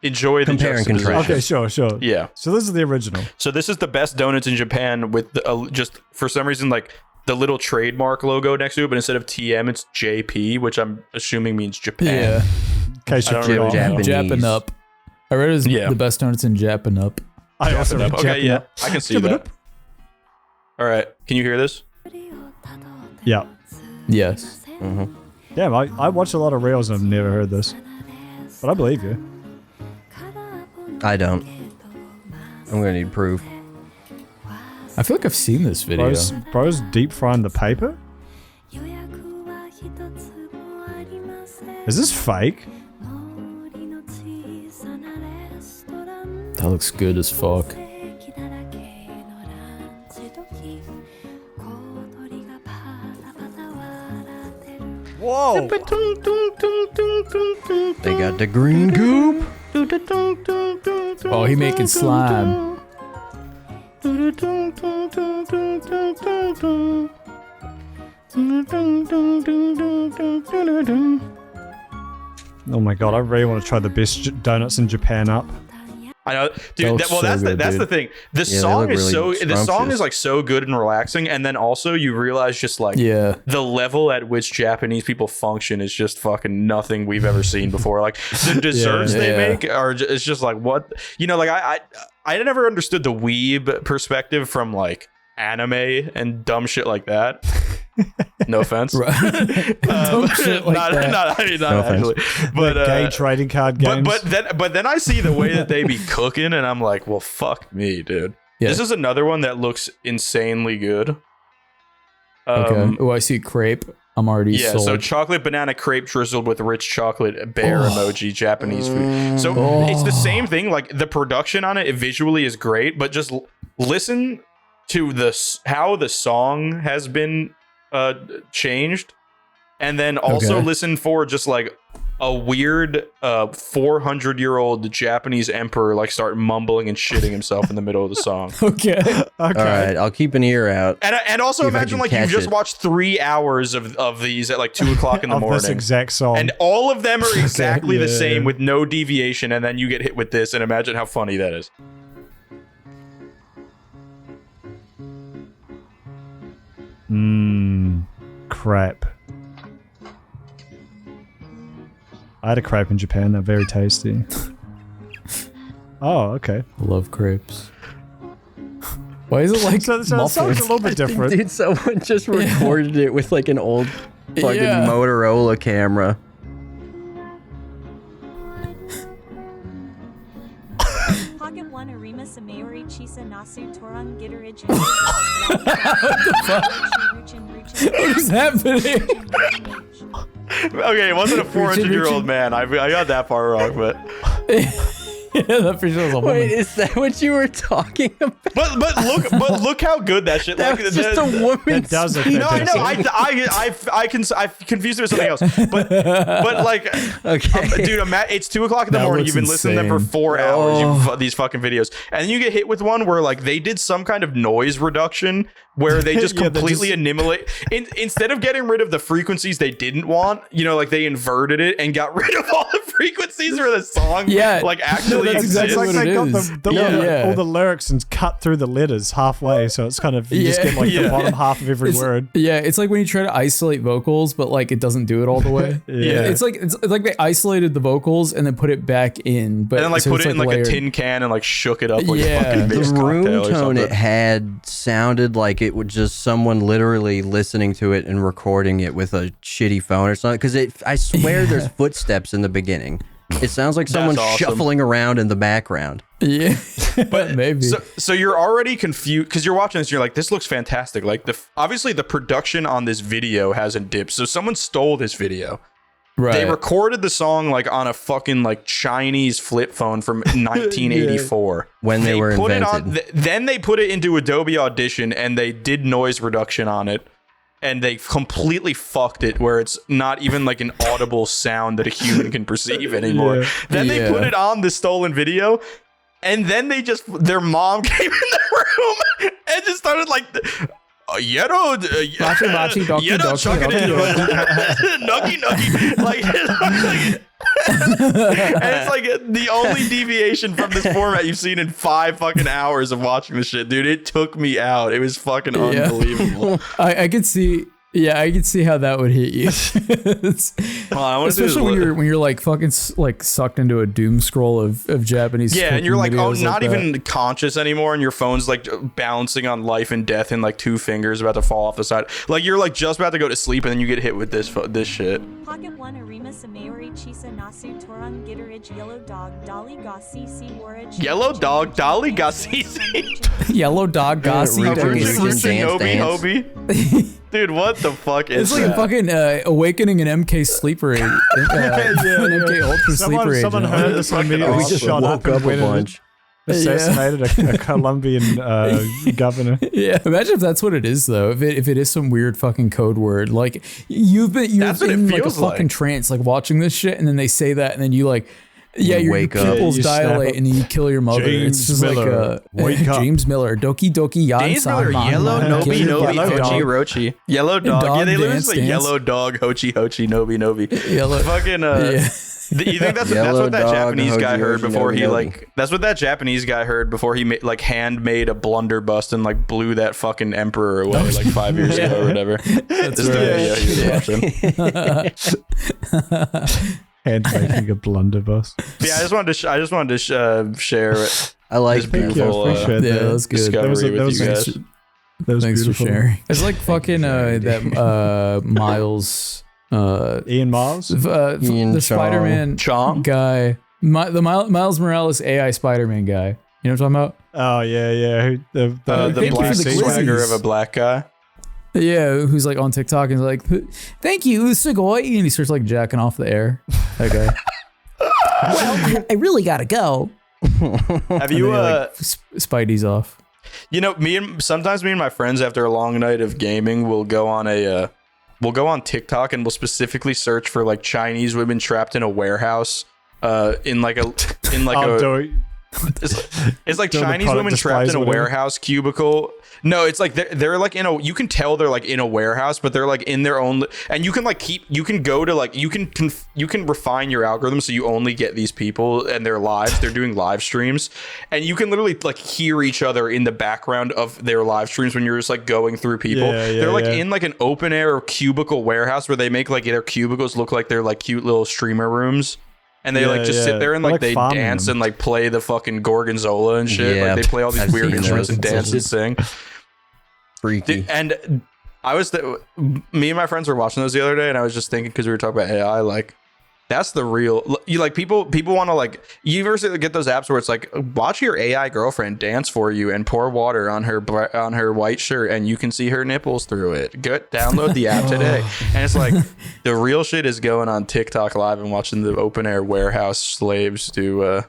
enjoy the Compare and juxtaposition. contrast. Okay, sure. Yeah. So this is the original. So this is the best donuts in Japan with just for some reason like the little trademark logo next to it, but instead of TM it's JP, which I'm assuming means Japan. Yeah. In case I you don't forgot. know. Japanese. Japan up. I read it as Yeah. the best donuts in Japan up. I also read Okay, Japan yeah, up. I can see Japan that. up. All right, can you hear this? Yeah. Yes. Damn, I watch a lot of reels and I've never heard this. But I believe you. I don't. I'm gonna need proof. I feel like I've seen this video. Bro's deep frying the paper? Is this fake? That looks good as fuck. Whoa! They got the green goop. Oh, he making slime. Oh my god, I really want to try the best donuts in Japan up. I know, That dude. looks so That's good, the dude. thing. The Yeah, they song look is really the song scrumptious. is like so good and relaxing, and then also you realize just like Yeah. the level at which Japanese people function is just fucking nothing we've ever seen before. Like the desserts they Yeah. make are it's just like what like I never understood the weeb perspective from like anime and dumb shit like that. No offense. Don't shit like not, that. not, I mean, not No actually. But Gay trading card games. but then I see the way that they be cooking, and I'm like, well, fuck me, dude. Yeah. This is another one that looks insanely good. Okay. Oh, I see crepe. I'm already sold. So chocolate banana crepe drizzled with rich chocolate bear emoji Japanese food. So it's the same thing. Like the production on it visually is great, but just listen to how the song has been changed, and then also listen for just like a weird 400-year-old Japanese emperor like start mumbling and shitting himself in the middle of the song. Okay. All right, I'll keep an ear out. And also See if I imagine can like you catch just it. watched 3 hours of these at like 2 o'clock in the of morning. this exact song. And all of them are exactly the Yeah. same with no deviation, and then you get hit with this, and imagine how funny that is. Crap. I had a crepe in Japan. They're very tasty. Oh, okay. Love crepes. Why is it like So the song's a little bit different. Dude, someone just recorded it with like an old fucking Motorola camera. Pocket 1 Arima Samayori Chisa Nasu Torang Gitterage. What is happening? Okay, it wasn't a 400-year-old man. I got that part wrong, but Yeah, that for sure was a woman. Wait, is that what you were talking about? but look how good that shit. That was just a woman. That does look No, I know. fantastic. I confused it with something else. But like, Okay. dude, it's 2 o'clock in the That morning. looks You've been listening to them for 4 hours. These fucking videos, and then you get hit with one where like they did some kind of noise reduction where they just Yeah, they completely just- annihilate. Instead of getting rid of the frequencies they didn't want, like they inverted it and got rid of all the frequencies where the song like actually that's exists. exactly It's what like they it got is. all the lyrics and cut through the letters halfway, so it's kind of you just get like the bottom half of every word. Yeah, it's like when you try to isolate vocals, but like it doesn't do it all the way. Yeah. It's like they isolated the vocals and then put it back in, but And then like so put it's, it in like layered. a tin can and like shook it up like Yeah. a fucking The mixed room cocktail or tone something. it had sounded like it would just someone literally listening to it and recording it with a shitty phone or something. Because I swear there's footsteps in the beginning. It sounds like someone awesome. shuffling around in the background. Yeah, but maybe. So you're already confused because you're watching this. You're like, this looks fantastic. Like obviously the production on this video hasn't dipped. So someone stole this video. right. They recorded the song like on a fucking like Chinese flip phone from 1984 When they were put invented. it on. Then they put it into Adobe Audition and they did noise reduction on it. And they completely fucked it where it's not even like an audible sound that a human can perceive anymore. Yeah. Then they put Yeah. it on the stolen video. And then their mom came in the room and just started like, yellow, Machi, doki, yellow, doki, chuck it doki, in, nucky, like, and it's like the only deviation from this format you've seen in 5 fucking hours of watching this shit, dude. It took me out. It was fucking unbelievable. I could see. Yeah, I could see how that would hit you. Especially when you're like fucking like sucked into a doom scroll of Japanese. Yeah, and you're like, videos not that. even conscious anymore, and your phone's like balancing on life and death and like 2 fingers about to fall off the side. Like you're like just about to go to sleep, and then you get hit with this shit. Pocket 1 Arima Samayori Chisa Nasu Torang Gitterage Yellow Dog Dolly Gossi Warage. Yellow Dog Dolly Gossi. Yellow dog gossy. Rootin' Doggy. Rootin' Dance Dance. Dude, what the fuck is It's like that? a fucking awakening an MK sleeper agent. An MK Ultra sleeper agent. Someone heard this Fucking immediately awesome. shot Woke up up and a went and bunch. assassinated a Colombian governor. Yeah, imagine if that's what it is though. If it is some weird fucking code word, like you've That's what it in like a feels fucking like. trance, like watching this shit, and then they say that, and then you like, yeah, You your wake up. pupils You snap dilate, up. and then you kill your mother. James it's just Miller, like wake up. James Miller, Doki Doki Yan James Miller, Yellow Nobi Yellow Nobi Dog. Hochi Rochi. Yellow Dog. Dog Yeah, they literally Dance say Dance. Yellow Dog Hochi Hochi Nobi Nobi. Yellow. Fucking you think that's Yellow what that Dog, Japanese guy Hoji, heard Hoji, before Nobi, he Nobi. like that's what that Japanese guy heard before he like handmade a blunderbuss and like blew that fucking emperor away like 5 years ago or whatever. This is the video he was watching. Hand making a blunderbuss. Yeah, I just wanted to share I like This that. beautiful, appreciate Yeah, that. that was good. discovery There was a- with there was you a- guys. That was Thanks beautiful. for sharing. It's like fucking that Miles. Ian Miles. Ian The Spider-Man Chong? guy. The Miles Morales AI Spider-Man guy. You know what I'm talking about? Oh yeah. The The Thank you black for the swagger glizzies. of a black guy. Yeah, who's like on TikTok and is like, thank you, Sugoi. And he starts like jacking off the air. That guy. Well, I really gotta go. Have you Spidey's off. you know, sometimes me and my friends after a long night of gaming will go on TikTok and we'll specifically search for like Chinese women trapped in a warehouse in like a it's like Doing the Chinese product women trapped displays in a or whatever? warehouse cubicle. No, it's like they're like you can tell they're like in a warehouse, but they're like in their own, and you can like you can go to like, you can refine your algorithm so you only get these people and their lives. They're doing live streams, and you can literally like hear each other in the background of their live streams when you're just like going through people. They're like in like an open air cubicle warehouse where they make like their cubicles look like they're like cute little streamer rooms. And they like just sit there and like they farming dance them. and like play the fucking Gorgonzola and shit. Yeah, like they play all these I've weird seen instruments those. and dance and sing. Freaky. Dude, and I was me and my friends were watching those the other day, and I was just thinking, because we were talking about AI, like that's the real, you like people want to like, you ever get those apps where it's like, watch your AI girlfriend dance for you and pour water on her white shirt and you can see her nipples through it. Download the app today. And it's like the real shit is going on TikTok live and watching the open air warehouse slaves do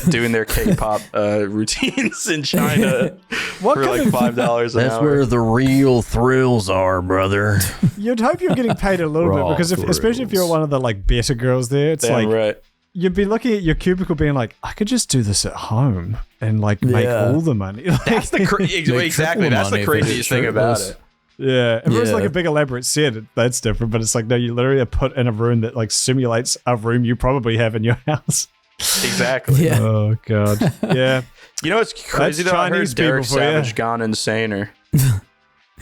doing their K-pop routines in China for like $5 an hour. That's where the real thrills are, brother. You'd hope you're getting paid a little bit, Raw because especially if you're one of the like better girls there, it's Damn like right. you'd be looking at your cubicle being like, I could just do this at home and like make Yeah. all the money. That's the exactly. That's the craziest thing about it. Yeah, if it was Yeah. like a big elaborate set, that's different. But it's like, no, you literally are put in a room that like simulates a room you probably have in your house. Exactly. Yeah. Oh god, yeah. You know what's crazy That's though? I Chinese heard Derek people for you. Savage gone insaner.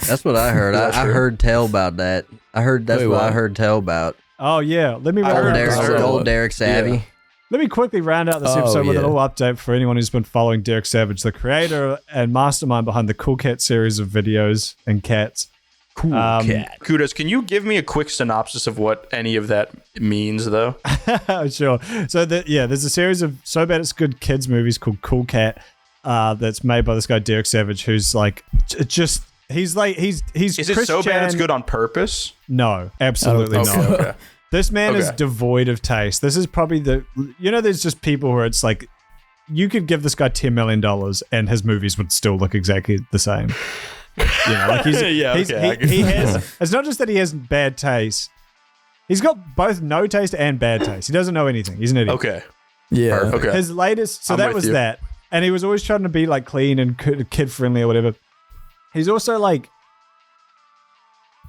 That's what I heard. That's I true. heard tell about that. I heard that's Wait, what I what? heard tell about. Oh yeah. Let me I round heard out Derek- this- Old Derek Savvy. Yeah. Let me quickly round out this Oh, episode with a yeah. little update for anyone who's been following Derek Savage, the creator and mastermind behind the Cool Cat series of videos and cats. Cool cat. Kudos. Can you give me a quick synopsis of what any of that means, though? Sure. So there's a series of So Bad It's Good kids movies called Cool Cat that's made by this guy Derek Savage, who's like just he's Is it Chris so bad it's Chan- good on purpose? No, absolutely Okay. not. Okay. This man is Okay. devoid of taste. This is probably there's just people where it's like you could give this guy $10 million and his movies would still look exactly the same. You know, like he has. It's not just that he has bad taste. He's got both no taste and bad taste. He doesn't know anything. He's an idiot. Okay. Yeah. Okay. His latest, so I'm that with was you. that, and he was always trying to be like clean and kid friendly or whatever. He's also like,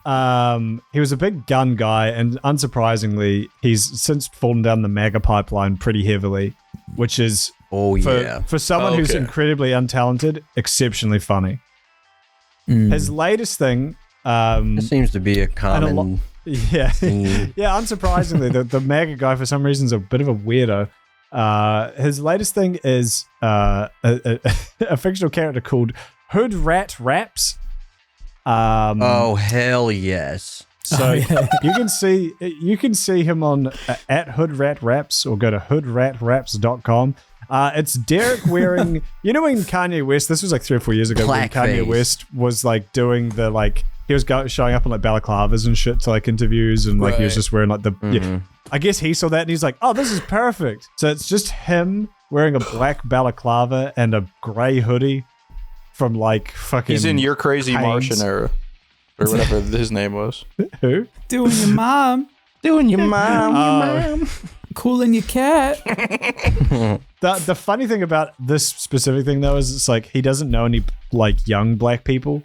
he was a big gun guy, and unsurprisingly, he's since fallen down the MAGA pipeline pretty heavily, which is Oh yeah. for someone who's Okay. incredibly untalented, exceptionally funny. Mm. His latest thing, It seems to be a common yeah, theme. yeah. Unsurprisingly, the MAGA guy for some reason is a bit of a weirdo. His latest thing is a fictional character called Hood Rat Raps. Oh hell yes. So you can see him on at Hood Rat Raps, or go to hoodratraps.com. It's Derek wearing, you know, when Kanye West, this was like 3 or 4 years ago, when Kanye Blackface. West was like doing the like, he was showing up in like balaclavas and shit to like interviews, and like he was Right. just wearing like the, yeah. I guess he saw that and he's like, oh, this is perfect. So it's just him wearing a black balaclava and a gray hoodie from like fucking. He's in Your Crazy Heinz. Martian or whatever his name was. Who? Doing your mom. Doing your mom. Cooling your cat. The funny thing about this specific thing though is it's like he doesn't know any like young black people.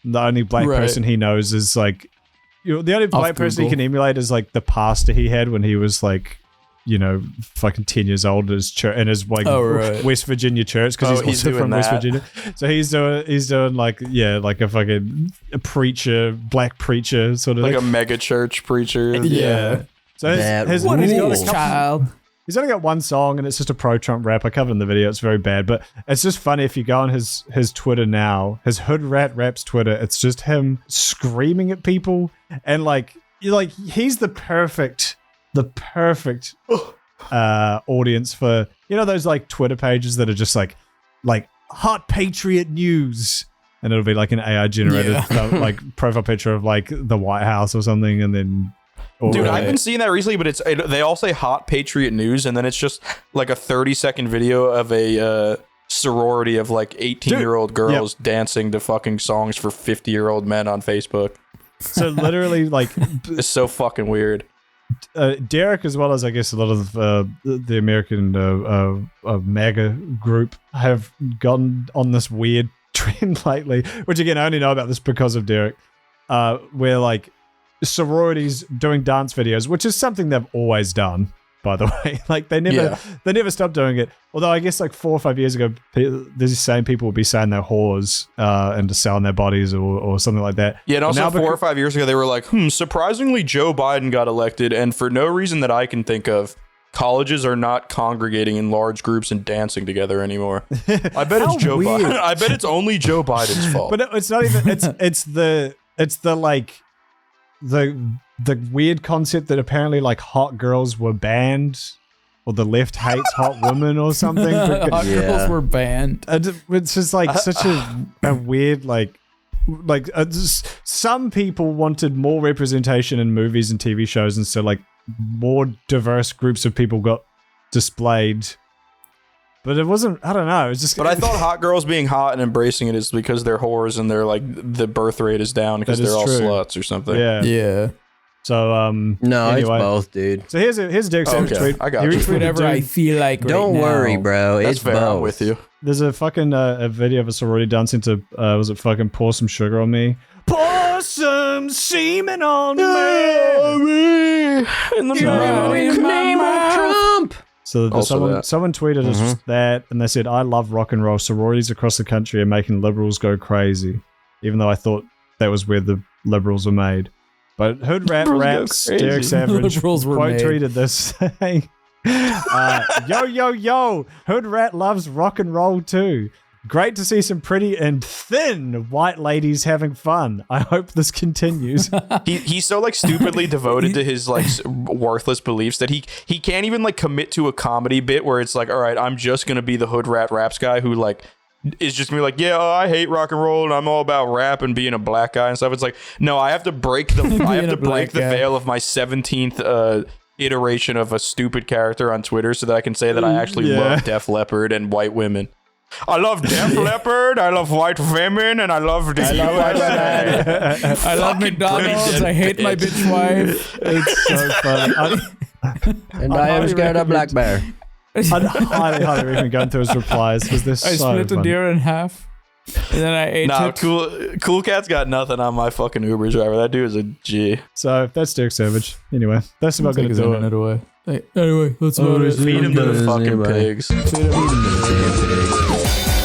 The only black Right. person he knows is like, you know, the only black person he Google. can emulate is like the pastor he had when he was like, you know, fucking 10 years old in his church, in his like Oh, right. West Virginia church, because Oh, he's he's also doing from West that. Virginia. So he's doing like, yeah, like a fucking preacher, black preacher sort of Like thing. a mega church preacher. Yeah. So That his, What he's is got a rules. couple, Child. He's only got one song, and it's just a pro-Trump rap. I covered in the video. It's very bad, but it's just funny if you go on his Twitter now, his Hood Rat Raps Twitter. It's just him screaming at people, and he's the perfect audience for those like Twitter pages that are just like hot patriot news, and it'll be like an AI generated like profile picture of like the White House or something, and then. Dude, I've been seeing that recently, but they all say hot patriot news, and then it's just like a 30-second video of a sorority of like 18-year-old girls dancing to fucking songs for 50-year-old men on Facebook. So literally, like, it's so fucking weird. Derek, as well as I guess a lot of the American MAGA group, have gone on this weird trend lately, which again I only know about this because of Derek, where like sororities doing dance videos, which is something they've always done, by the way. Like they never stopped doing it. Although I guess like 4 or 5 years ago, these same people would be saying they're whores and just selling their bodies or something like that. Yeah, and also 4 or 5 years ago, they were like, surprisingly, Joe Biden got elected, and for no reason that I can think of, colleges are not congregating in large groups and dancing together anymore. I bet it's Joe Biden. I bet it's only Joe Biden's fault. But it's not even. It's the like. The weird concept that apparently like hot girls were banned, or the left hates hot women or something. Hot girls were banned. It's just like such a weird some people wanted more representation in movies and TV shows, and so like more diverse groups of people got displayed. But it wasn't, I don't know. It's just. But I thought hot girls being hot and embracing it is because they're whores and they're like the birth rate is down because they're all sluts or something. Yeah. So no, anyway. it's both, dude. So here's Derek Savage tweet. I got you. Whatever I feel like. Don't worry, bro. That's it's fair. both. I'm with you. There's a fucking a video of a sorority dancing to was it fucking Pour Some Sugar on Me? Pour some semen on me in the name of Trump. So someone tweeted us just that, and they said, "I love rock and roll. Sororities across the country are making liberals go crazy," even though I thought that was where the liberals were made. But Hood Rat Raps, Derek Savage quote tweeted this saying, yo, Hood Rat loves rock and roll too. Great to see some pretty and thin white ladies having fun. I hope this continues. He's so like stupidly devoted to his like worthless beliefs that he can't even like commit to a comedy bit where it's like, all right, I'm just gonna be the Hood Rat Raps guy who like is just gonna be like, yeah, I hate rock and roll and I'm all about rap and being a black guy and stuff. It's like, no, I have to break the veil of my 17th iteration of a stupid character on Twitter so that I can say that I actually love Def Leppard and white women. I love Def Leppard, I love white women, and I love the USA. I love McDonald's, I hate my bitch wife. It's so funny. And I am scared of black bear. I'd highly recommend going through his replies because they're so funny. I split the deer in half, and then I ate it. Cool Cat's got nothing on my fucking Uber driver. That dude is a G. So that's Derek Savage. Anyway, that's about going to do it. Away. Hey, anyway, let's go. Feed him to the fucking pigs. Feed him to the pigs.